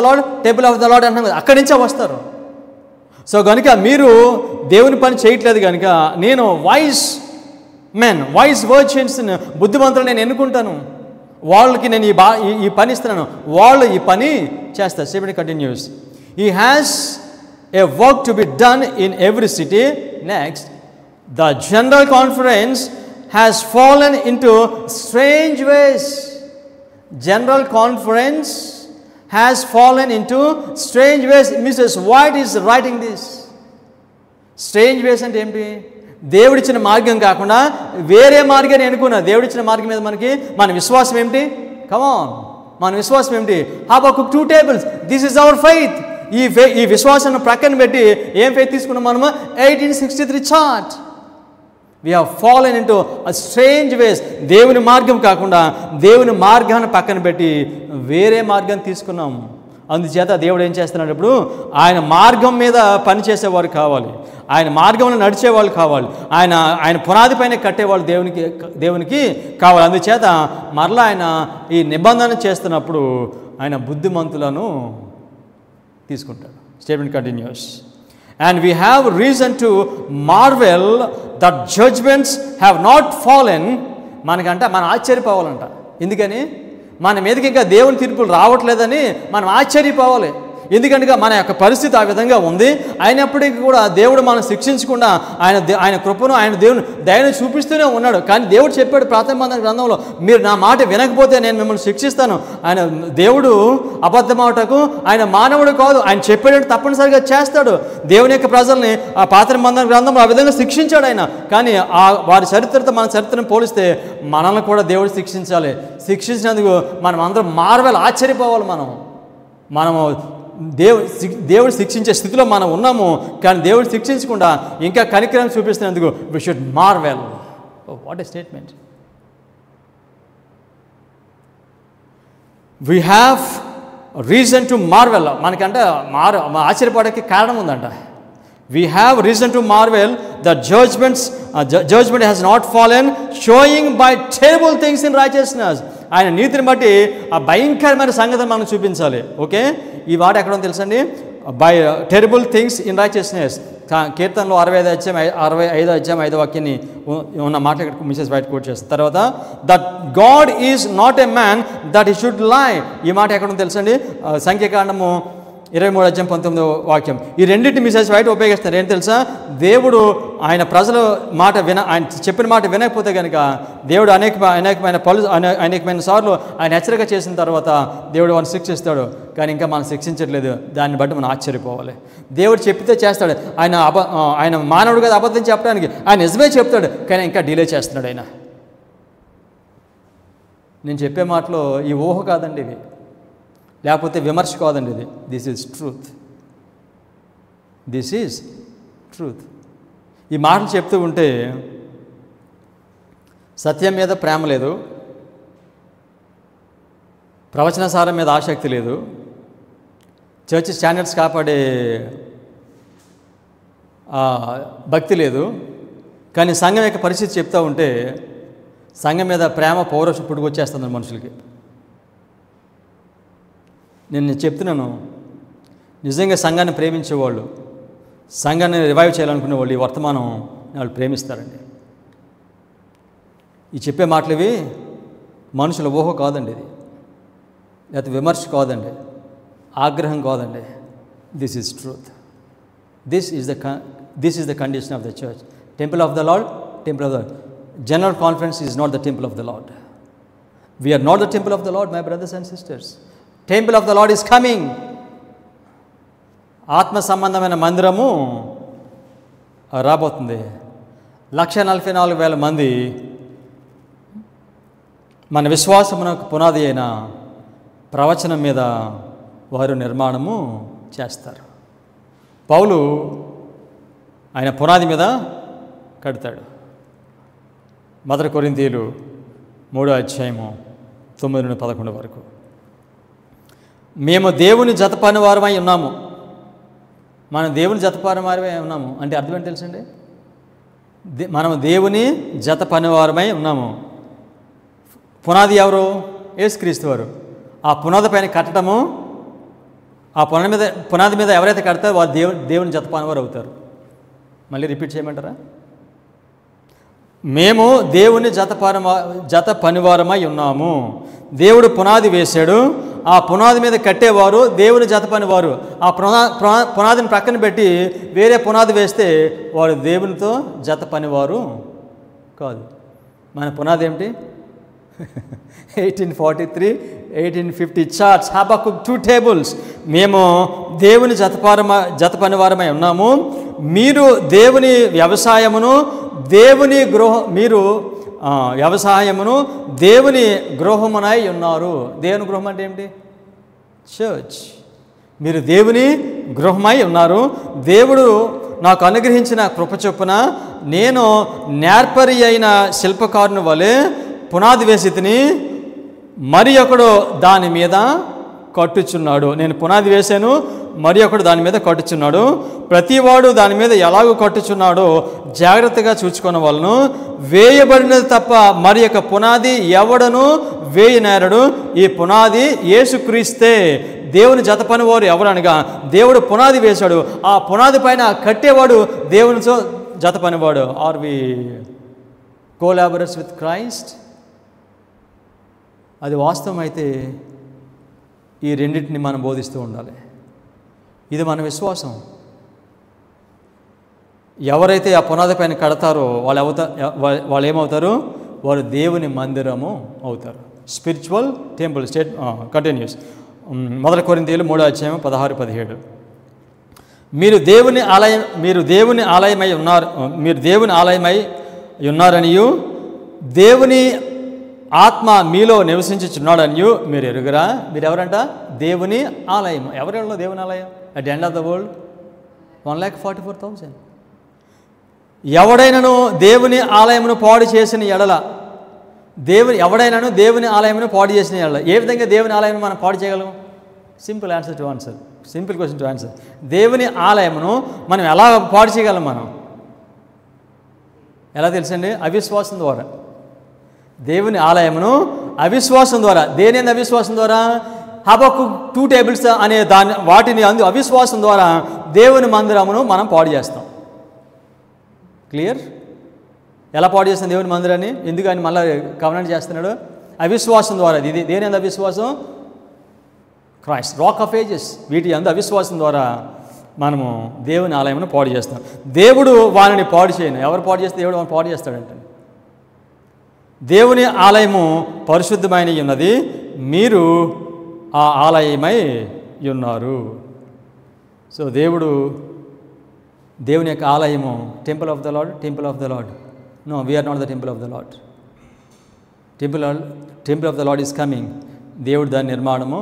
లార్డ్ అంటున్నారు, అక్కడి నుంచే వస్తారు. సో కనుక మీరు దేవుని పని చేయట్లేదు కనుక నేను వైస్ వర్జిన్స్, బుద్ధిమంతులు నేను ఎన్నుకుంటాను, వాళ్ళకి నేను ఈ పని ఇస్తున్నాను, వాళ్ళు ఈ పని చేస్తారు. Statement continuous. He has a work to be done in every city. Next, the general conference has fallen into strange ways. General conference has fallen into strange ways. Mrs. White is writing this. Strange ways అంటే ఏంటి? దేవుడిచ్చిన మార్గం కాకుండా వేరే మార్గాన్ని ఎన్నుకున్నా. దేవుడిచ్చిన మార్గం మీద మన విశ్వాసం ఏమిటి? కమ్ ఆన్, మన విశ్వాసం ఏమిటి? Habakkuk 2 tables. This is our faith. ఈ విశ్వాసాన్ని ప్రక్కన పెట్టి ఏం ఫెయిత్ తీసుకున్నాం మనము? 1863 chart. We have fallen into a strange ways. దేవుని మార్గం కాకుండా దేవుని మార్గాన్ని పక్కన పెట్టి వేరే మార్గాన్ని తీసుకున్నాము. అందుచేత దేవుడు ఏం చేస్తున్నాడు? ఇప్పుడు ఆయన మార్గం మీద పనిచేసేవారు కావాలి, ఆయన మార్గంలో నడిచేవాళ్ళు కావాలి, ఆయన పునాది పైన కట్టేవాళ్ళు దేవునికి కావాలి. అందుచేత మరలా ఆయన ఈ నిబంధన చేస్తున్నప్పుడు ఆయన బుద్ధిమంతులను తీసుకుంటాడు. Statement continuous. And we have reason to marvel that judgments have not fallen. మనకంట మనం ఆశ్చర్యపోవాలంట. ఎందుకని? మన మీదకి ఇంకా దేవుని తీర్పులు రావట్లేదని మనం ఆశ్చర్యపోవాలి. ఎందుకంటే మన యొక్క పరిస్థితి ఆ విధంగా ఉంది. అయినప్పటికీ కూడా దేవుడు మనం శిక్షించకుండా ఆయన కృపను, ఆయన దేవుని దయను చూపిస్తూనే ఉన్నాడు. కానీ దేవుడు చెప్పాడు ప్రార్థన గ్రంథంలో, మీరు నా మాట వినకపోతే నేను మిమ్మల్ని శిక్షిస్తాను. ఆయన దేవుడు అబద్ధమాటకు ఆయన మానవుడు కాదు. ఆయన చెప్పేటట్టు తప్పనిసరిగా చేస్తాడు. దేవుని యొక్క ప్రజల్ని ఆ పాత్ర గ్రంథంలో ఆ విధంగా శిక్షించాడు ఆయన. కానీ వారి చరిత్రతో మన చరిత్రను పోలిస్తే మనల్ని కూడా దేవుడు శిక్షించాలి. శిక్షించినందుకు మనం అందరం మార్వెల్, ఆశ్చర్యపోవాలి. మనము దేవుడు శిక్షించే స్థితిలో మనం ఉన్నాము. కానీ దేవుడు శిక్షించకుండా ఇంకా కనికరం చూపిస్తున్నందుకు we should marvel. What a statement. We have reason to marvel. మనకంటే ఆశ్చర్యపడడానికి కారణం ఉందంట. We have reason to marvel the judgment has not fallen, showing by terrible things in righteousness. ఆయన నీతిని బట్టి ఆ భయంకరమైన సంగతిని మనం చూపించాలి. ఓకే, ఈ మాట ఎక్కడో తెలుసండి? By terrible things in righteousness. కీర్తనలో 65 అధ్యాయం 5వ వాక్యాన్ని ఉన్న మాట ఇక్కడ మిసెస్ వైట్ కోట్ చేస్తారు. తర్వాత that God is not a man that he should లై. ఈ మాట ఎక్కడో తెలుసండి? సంఖ్యాకాండము 23 అధ్యాయం 19వ వాక్యం. ఈ రెండింటిని మిసెస్ వైట్ ఉపయోగిస్తారు. ఏంటి తెలుసా? ఆయన ప్రజల మాట ఆయన చెప్పిన మాట వినకపోతే కనుక దేవుడు అనేకమైన సార్లు ఆయన హెచ్చరిక చేసిన తర్వాత దేవుడు వాడిని శిక్షిస్తాడు. కానీ ఇంకా మనం శిక్షించట్లేదు. దాన్ని బట్టి మనం ఆశ్చర్యపోవాలి. దేవుడు చెప్పితే చేస్తాడు. ఆయన మానవుడు కదా అబద్ధం చెప్పడానికి. ఆయన నిజమే చెప్తాడు, కానీ ఇంకా డిలే చేస్తున్నాడు ఆయన. నేను చెప్పే మాటలో ఈ ఊహ కాదండి ఇది, లేకపోతే విమర్శ కాదండి ఇది. This is truth. This is truth. ఈ మాటలు చెప్తూ ఉంటే సత్యం మీద ప్రేమ లేదు, ప్రవచనసారం మీద ఆసక్తి లేదు, చర్చ్ స్టాండర్డ్స్ కాపాడే భక్తి లేదు. కానీ సంఘం యొక్క పరిస్థితి చెప్తూ ఉంటే సంఘం మీద ప్రేమ పౌరుషం పుట్టుకొచ్చేస్తుంది మనుషులకి. నేను చెప్తున్నాను, నిజంగా సంఘాన్ని ప్రేమించేవాళ్ళు, సంఘాన్ని రివైవ్ చేయాలనుకునే వాళ్ళు ఈ వర్తమానం వాళ్ళు ప్రేమిస్తారండి. ఈ చెప్పే మాటలు ఇవి మనుషుల ఊహ కాదండి, ఇది లేకపోతే విమర్శ కాదండి, ఆగ్రహం కాదండి. This is truth. This is the condition of the church. Temple of the Lord, temple of the general conference is not the temple of the lord. We are not the temple of the Lord, my brothers and sisters. Temple of the Lord is coming. ఆత్మ సంబంధమైన మందిరము రాబోతుంది. 144,000 మంది మన విశ్వాసమునకు పునాది అయిన ప్రవచనం మీద వారు నిర్మాణము చేస్తారు. పౌలు ఆయన పునాది మీద కడతాడు. 1 కొరింథీయులు 3వ అధ్యాయము 9 నుండి 11 వరకు. మేము దేవుని జత పనివారమై ఉన్నాము. మనం దేవుని జత పనివారమై ఉన్నాము అంటే అర్థం ఏంటి తెలుసండి? మనం దేవుని జత పనివారమై ఉన్నాము. పునాది ఎవరు? యేసుక్రీస్తు వారు. ఆ పునాది పైన కట్టడము, ఆ పునాది మీద ఎవరైతే కడతారో వారు దేవుని జత పనివారు అవుతారు. మళ్ళీ రిపీట్ చేయమంటారా? మేము దేవుని జత పనివారమై ఉన్నాము. దేవుడు పునాది వేశాడు, ఆ పునాది మీద కట్టేవారు దేవుని జత పనివారు. ఆ పునాదిని ప్రక్కన పెట్టి వేరే పునాది వేస్తే వారు దేవునితో జత పనివారు కాదు. మన పునాది ఏమిటి? 1843, 1850 చార్ట్స్, హబక్కుక్ 2 tables. మేము దేవుని జత పనివారమై ఉన్నాము. మీరు దేవుని వ్యవసాయమును, దేవుని మీరు వ్యవసాయమును దేవుని గృహమునై ఉన్నారు. దేవుని గృహం అంటే ఏమిటి? చర్చ్. మీరు దేవుని గృహమై ఉన్నారు. దేవుడు నాకు అనుగ్రహించిన కృప చొప్పున నేను నేర్పరి అయిన శిల్పకారుని వలె పునాది వేసి తిని మరి ఒకడు దాని మీద కట్టుచున్నాడు. నేను పునాది వేశాను, మరి ఒకడు దాని మీద కట్టుచున్నాడు. ప్రతివాడు దాని మీద ఎలాగో కట్టుచున్నాడో జాగ్రత్తగా చూచుకున్న వాళ్ళను. వేయబడినది తప్ప మరి యొక్క పునాది ఎవడను వేయనేరడు. ఈ పునాది యేసుక్రీస్తే. దేవుని జత పనివారు ఎవరనగా దేవుడు పునాది వేశాడు, ఆ పునాది పైన కట్టేవాడు దేవునితో జత పనివాడు. Are we collaborates with Christ? అది వాస్తవం అయితే ఈ రెండింటిని మనం బోధిస్తూ ఉండాలి. ఇది మన విశ్వాసం. ఎవరైతే ఆ పునాది పైన కడతారో వాళ్ళు ఏమవుతారు? వారు దేవుని మందిరము అవుతారు. Spiritual temple. కంటిన్యూస్. 1 కొరింథీయులు 3:16-17. మీరు దేవుని ఆలయమై ఉన్నారనియు దేవుని ఆత్మ మీలో నివసించుచున్నాడనియు మీరు ఎరుగురా? మీరు ఎవరంట? దేవుని ఆలయం. ఎవరెవరిలో దేవుని ఆలయం? At the end of the world 1,44,000. ఎవడైనాను దేవుని ఆలయమును పాడు చేసిన ఎడల, ఎవడైనాను దేవుని ఆలయమును పాడు చేసిన ఎడల, ఏ విధంగా దేవుని ఆలయం మనం పాడు చేయగలం? Simple question to answer. దేవుని ఆలయమును మనం ఎలా పాడు చేయగలం? మనం ఎలా తెలుసండి? అవిశ్వాసం ద్వారా. దేవుని ఆలయమును అవిశ్వాసం ద్వారా. దేని అవిశ్వాసం ద్వారా? హబక్కు 2 tables అనే వాటిని అవిశ్వాసం ద్వారా దేవుని మందిరమును మనం పాడు చేస్తాం. క్లియర్? ఎలా పాడు చేస్తాం దేవుని మందిరాన్ని? ఎందుకు ఆయన మళ్ళీ కవనెంట్ చేస్తున్నాడు? అవిశ్వాసం ద్వారా. ఇది దేని అందు అవిశ్వాసం? Christ, rock of ages. వీటి అందు అవిశ్వాసం ద్వారా మనము దేవుని ఆలయమును పాడు చేస్తాం. దేవుడు వారిని పాడు చేయను. ఎవరు పాడు చేస్తే దేవుడు వారిని పాడు చేస్తాడంటే, దేవుని ఆలయము పరిశుద్ధమైన ఉన్నది, మీరు ఆ ఆలయమై ఉన్నారు. సో దేవుని యొక్క ఆలయము temple of the Lord. No, we're not the temple of the Lord. Temple of the Lord is coming. దేవుడు దాని నిర్మాణము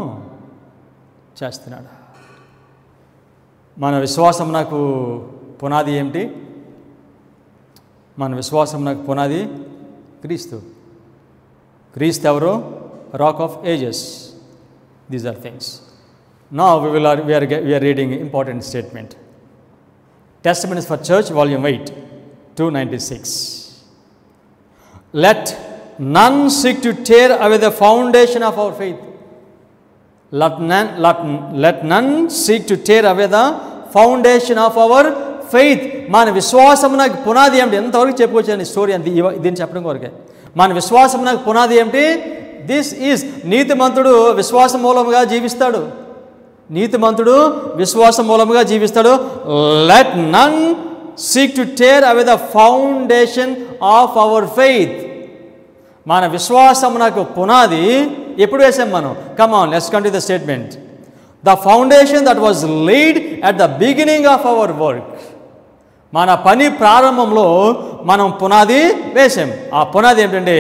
చేస్తున్నాడు. మన విశ్వాసం నాకు పునాది ఏమిటి? మన విశ్వాసం నాకు పునాది క్రీస్తు. క్రీస్తు ఎవరు? Rock of ages. These are things. Now we are reading important statement. Testimonies for Church, Volume 8, 296. Let none seek to tear away the foundation of our faith. Let none seek to tear away the foundation of our faith. మన విశ్వాసమునకు పునాది ఏమిటి? ఎంతవరకు చెప్పుకోవచ్చండి story అంత దీన్ని చెప్పడం కొరకే. మన విశ్వాసమునకు పునాది ఏమిటి? This is. నీతిమంతుడు విశ్వాసం మూలముగా జీవిస్తాడు. Let none seek to tear away the foundation of our faith. మన విశ్వాసమునకు పునాది ఎప్పుడు వేసాం మనం? Come on, let's continue the statement. The foundation that was laid at the beginning of our work. మన పని ప్రారంభంలో మనం పునాది వేసాం. ఆ పునాది ఏంటంటే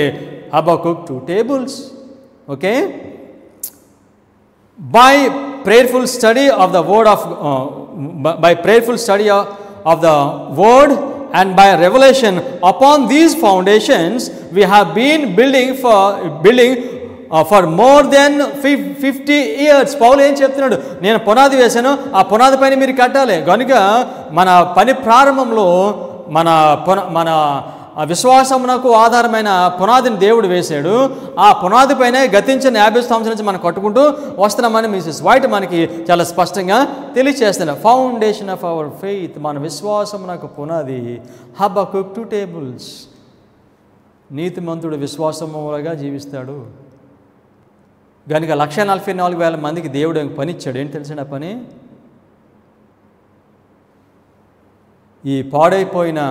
Habakkuk 2 tables. Okay. By prayerful study of the word of the word and by revelation upon these foundations we have been building for more than 50 years. పౌలు ఏం చెప్తున్నాడు? నేను పునాది వేశాను, ఆ పునాది పైన మీరు కట్టాలి. కనుక మన పని ప్రారంభంలో మన విశ్వాసమునకు ఆధారమైన పునాదిని దేవుడు వేశాడు. ఆ పునాది పైన గతించిన 50 సంవత్సరాల నుంచి మనం కట్టుకుంటూ వస్తున్నామని మిసెస్ వైట్ మనకి చాలా స్పష్టంగా తెలియచేస్తున్నారు. Foundation of our faith. మన విశ్వాసమునకు పునాది హబక్కుక్ 2 tables. నీతిమంతుడు విశ్వాసముగా జీవిస్తాడు. కనుక 1,44,000 మందికి దేవుడు పని ఇచ్చాడు. ఏంటి తెలిసిన పని? ఈ పాడైపోయిన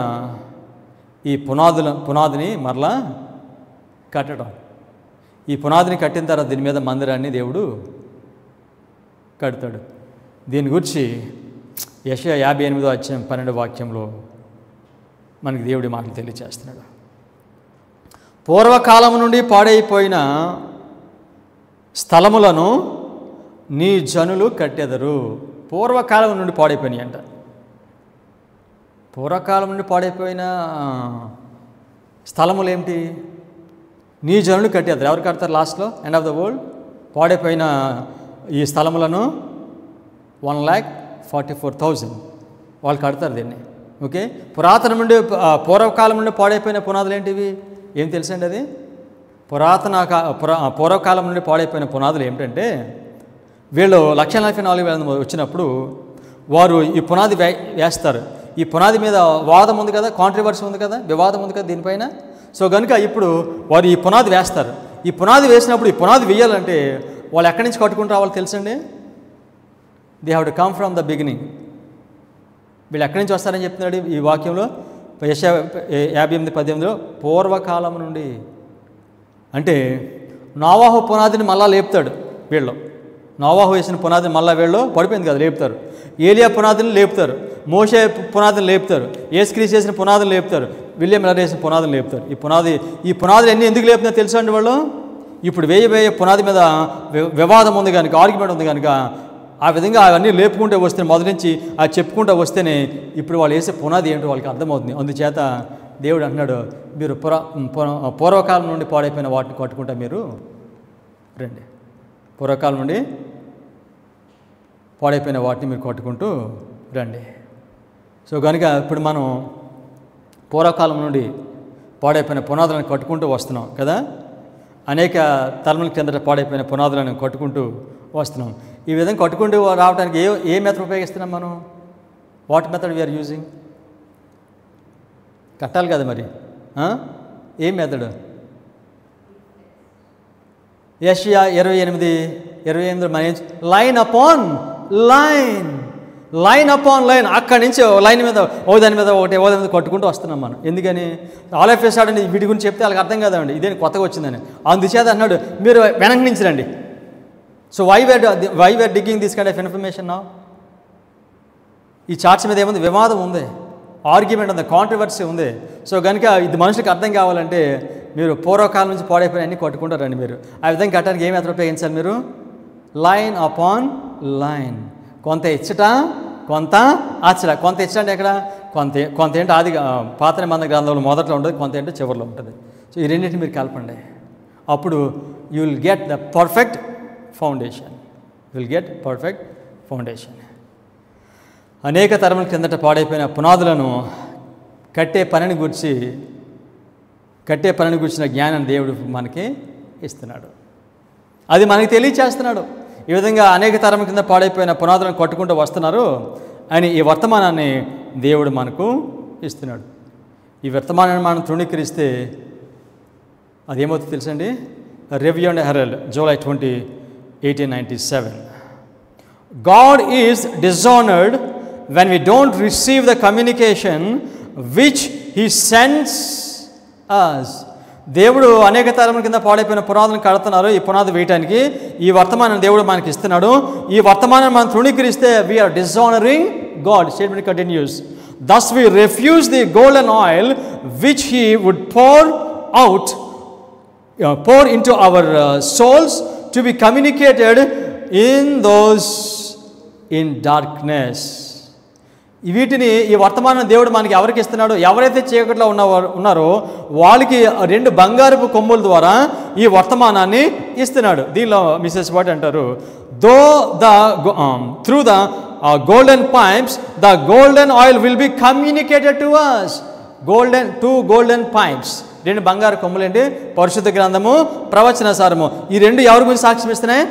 ఈ పునాదిని మరలా కట్టడం. ఈ పునాదిని కట్టిన తర్వాత దీని మీద మందిరాన్ని దేవుడు కడతాడు. దీని గురించి యెషయా 58:12 వాక్యంలో మనకి దేవుడి మాటలు తెలియచేస్తున్నాడు. పూర్వకాలం నుండి పాడైపోయిన స్థలములను నీ జనులు కట్టెదరు. పూర్వకాలం నుండి పాడైపోయినాయి అంట. పూర్వకాలం నుండి పాడైపోయిన స్థలములు ఏమిటి? నీ జనులు కట్టేద్దరు. ఎవరు కడతారు లాస్ట్లో? End of the world. పాడైపోయిన ఈ స్థలములను 1,44,000 వాళ్ళు కడతారు దీన్ని. ఓకే, పురాతన నుండి పూర్వకాలం నుండి పాడైపోయిన పునాదులు ఏంటివి? ఏం తెలుసండి అది? పూర్వకాలం నుండి పాడైపోయిన పునాదులు ఏమిటంటే, వీళ్ళు 1,44,000 వచ్చినప్పుడు వారు ఈ పునాది వేస్తారు. ఈ పునాది మీద వాదం ఉంది కదా, కాంట్రవర్సీ ఉంది కదా, వివాదం ఉంది కదా దీనిపైన. సో కనుక ఇప్పుడు వారు ఈ పునాది వేస్తారు. ఈ పునాది వేసినప్పుడు ఈ పునాది వేయాలంటే వాళ్ళు ఎక్కడి నుంచి కట్టుకుంటూ రావాలో తెలుసండి? They have to come from the beginning. వీళ్ళు ఎక్కడి నుంచి వస్తారని చెప్తున్నాడు ఈ వాక్యంలో, యెషయా 58:18. పూర్వకాలం నుండి అంటే నోవాహు పునాదిని మళ్ళా లేపుతాడు వీళ్ళు. నోవాహు వేసిన పునాదిని మళ్ళీ వీళ్ళు పడిపోయింది కదా, లేపుతారు. ఏలియా పునాదిని లేపుతారు, మోషే పునాదిని లేపుతారు, యేసుక్రీస్తు చేసిన పునాదిని లేపుతారు, విలియం మిల్లర్ వేసిన పునాదిని లేపుతారు. ఈ పునాదులు అన్నీ ఎందుకు లేపుతున్నారో తెలుసా అండి వాళ్ళు? ఇప్పుడు వేయ పునాది మీద వివాదం ఉంది కనుక, ఆర్గ్యుమెంట్ ఉంది కనుక ఆ విధంగా అవన్నీ లేపుకుంటూ వస్తే, మొదటి నుంచి అది చెప్పుకుంటూ వస్తేనే ఇప్పుడు వాళ్ళు వేసే పునాది ఏంటో వాళ్ళకి అర్థమవుతుంది. అందుచేత దేవుడు అంటున్నాడు, మీరు పూర్వకాలం నుండి పాడైపోయిన వాటిని కట్టుకుంటా మీరు రండి. పూర్వకాలం నుండి పాడైపోయిన వాటిని మీరు కట్టుకుంటూ రండి. సో కనుక ఇప్పుడు మనం పూర్వకాలం నుండి పాడైపోయిన పునాదులను కట్టుకుంటూ వస్తున్నాం కదా. అనేక తలముల కిందట పాడైపోయిన పునాదులను కట్టుకుంటూ వస్తున్నాం. ఈ విధంగా కట్టుకుంటూ రావడానికి ఏ మెథడ్ ఉపయోగిస్తున్నాం మనం? What method we're using? కట్టాలి కదా మరి. ఏ మెథడ్? యెషయా 28:28 మన line upon line, line upon line. అక్కడి నుంచి లైన్ మీద దాని మీద దాని మీద కట్టుకుంటూ వస్తున్నాం మనం. ఎందుకని? ఆల్ ఆఫ్ ఏ సడన్ వీటి గురించి చెప్తే వాళ్ళకి అర్థం కాదండి, ఇదేం కొత్తగా వచ్చిందని. అందుచేత అన్నాడు మీరు వెనక నుంచి రండి. So why we're digging this kind of information now? ఈ చార్ట్స్ మీద ఏముంది? వివాదం ఉంది, ఆర్గ్యుమెంట్ ఉంది, కాంట్రవర్సీ ఉంది. సో కనుక ఇది మనుషులకు అర్థం కావాలంటే మీరు పూర్వకాలం నుంచి పాడైపోయిన అన్నీ కొట్టుకుంటారండి. మీరు ఆ విధంగా కట్టడానికి ఏమి ఎత్ర ఉపయోగించాలి మీరు? Line upon line. కొంత ఇచ్చట కొంత అచ్చట. కొంత ఇచ్చట అంటే ఎక్కడ? కొంత ఏంటి ఆది పాత నిబంధన గ్రంథంలో మొదట్లో ఉంటుంది, కొంత ఏంటో చివరిలో ఉంటుంది. సో ఈ రెండింటిని మీరు కలపండి. అప్పుడు you will get the perfect foundation. అనేక తరముల కిందట పాడైపోయిన పునాదులను కట్టే పనిని గురించిన జ్ఞానాన్ని దేవుడు మనకి ఇస్తున్నాడు. అది మనకి తెలియచేస్తున్నాడు. ఈ విధంగా అనేక తరముల కింద పాడైపోయిన పునాదులను కట్టుకుంటూ వస్తున్నారు అని ఈ వర్తమానాన్ని దేవుడు మనకు ఇస్తున్నాడు. ఈ వర్తమానాన్ని మనం తృణీకరిస్తే అదేమవుతుంది తెలుసండి? Review and Herald, July 20, 1897. God is dishonored when we don't receive the communication which He sends us. దేవుడు అనేక తరముల కింద పాడైపోయిన పునాదులను కడుతున్నారు. ఈ పునాది వేయటానికి ఈ వర్తమానం దేవుడు మనకి ఇస్తున్నాడు. ఈ వర్తమానం మనం తృణీకరిస్తే we are dishonoring God. Statement continues. Thus we refuse the golden oil which He would pour into our souls to be communicated in those in darkness. వీటిని ఈ వర్తమానం దేవుడు మనకి ఎవరికి ఇస్తున్నాడు? ఎవరైతే చీకట్లో ఉన్నారో వాళ్ళకి 2 బంగారపు కొమ్ముల ద్వారా ఈ వర్తమానాన్ని ఇస్తున్నాడు. దీనిలో మిసెస్ వాట్ అంటారు, through the golden pipes the golden oil will be communicated to us. Golden pipes, 2 బంగారు కొమ్ములు ఏంటి? పరిశుద్ధ గ్రంథము, ప్రవచన సారము. ఈ 2 ఎవరి గురించి సాక్ష్యం ఇస్తున్నాయి?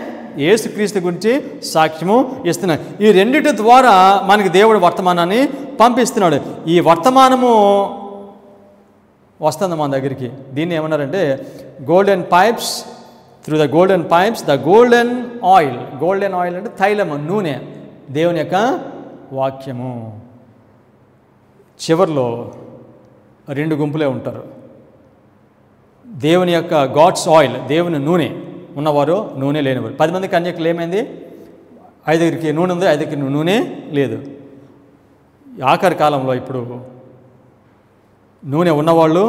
యేసుక్రీస్తు గురించి సాక్ష్యము ఇస్తున్నాయి. ఈ రెండిటి ద్వారా మనకి దేవుడు వర్తమానాన్ని పంపిస్తున్నాడు. ఈ వర్తమానము వస్తుంది మన దగ్గరికి. దీన్ని ఏమన్నారంటే golden pipes, through the golden pipes the golden oil. Golden oil అంటే తైలము, నూనె, దేవుని యొక్క వాక్యము. చివర్లో 2 గుంపులే ఉంటారు. దేవుని యొక్క గాడ్స్ ఆయిల్, దేవుని నూనె ఉన్నవారు, నూనె లేనివారు. 10 మంది కన్యకులు ఏమైంది? 5కి నూనె ఉంది, 5కి నూనె లేదు. ఆఖరి కాలంలో ఇప్పుడు నూనె ఉన్నవాళ్ళు,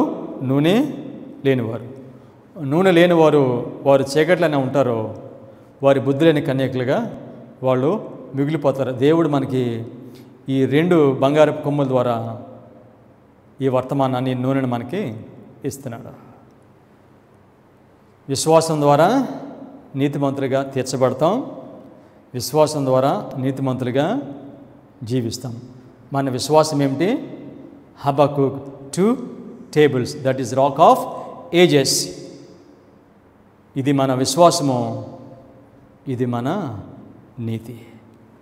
నూనె లేనివారు. నూనె లేని వారు చీకట్లోనే ఉంటారో వారి బుద్ధి లేని కన్యకులుగా వాళ్ళు మిగిలిపోతారు. దేవుడు మనకి ఈ 2 బంగారపు కొమ్ముల ద్వారా ఈ వర్తమానాన్ని, నూనెను మనకి ఇస్తున్నాడు. విశ్వాసం ద్వారా నీతిమంతులుగా తీర్చబడతాం, విశ్వాసం ద్వారా నీతిమంతులుగా జీవిస్తాం. మన విశ్వాసం ఏమిటి? హబక్కూక్ 2 tables, that is rock of ages. ఇది మన విశ్వాసము, ఇది మన నీతి.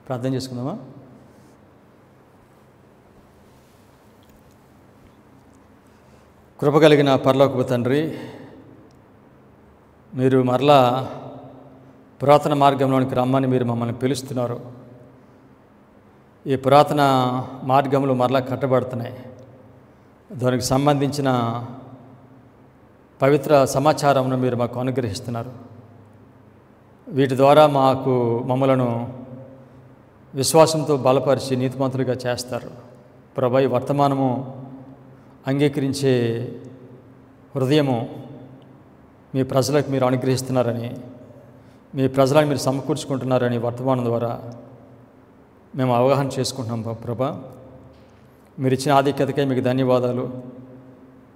ప్రార్థన చేసుకుందామా? కృపగలిగిన పరలోకపు తండ్రి, మీరు మరలా పురాతన మార్గంలోనికి రమ్మని మీరు మమ్మల్ని పిలుస్తున్నారు. ఈ పురాతన మార్గములు మరలా కట్టబడుతున్నాయి. దానికి సంబంధించిన పవిత్ర సమాచారమును మీరు మాకు అనుగ్రహిస్తున్నారు. వీటి ద్వారా మమ్మలను విశ్వాసంతో బలపరిచి నీతిమంతులుగా చేస్తారు. ప్రభు, ఈ వర్తమానము అంగీకరించే హృదయము మీ ప్రజలకు మీరు అనుగ్రహిస్తున్నారని, మీ ప్రజలను మీరు సమకూర్చుకుంటున్నారని వర్తమానం ద్వారా మేము అవగాహన చేసుకుంటున్నాం. ప్రభా, మీరు ఇచ్చిన ఆధిక్యతకై మీకు ధన్యవాదాలు.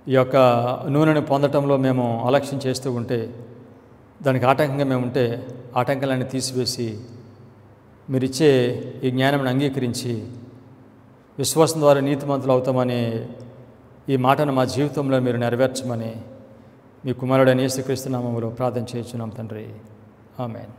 ఈ యొక్క నూనెను పొందటంలో మేము అలక్ష్యం చేస్తూ ఉంటే, దానికి ఆటంకంగా మేము ఉంటే ఆటంకాలన్నీ తీసివేసి మీరిచ్చే ఈ జ్ఞానాన్ని అంగీకరించి విశ్వాసం ద్వారా నీతిమంతులు అవుతామని ఈ మాటను మా జీవితంలో మీరు నెరవేర్చమని మీ కుమారుడైన యేసుక్రీస్తు నామములో ప్రార్థన చేయుచున్నాం తండ్రి. ఆమేన్.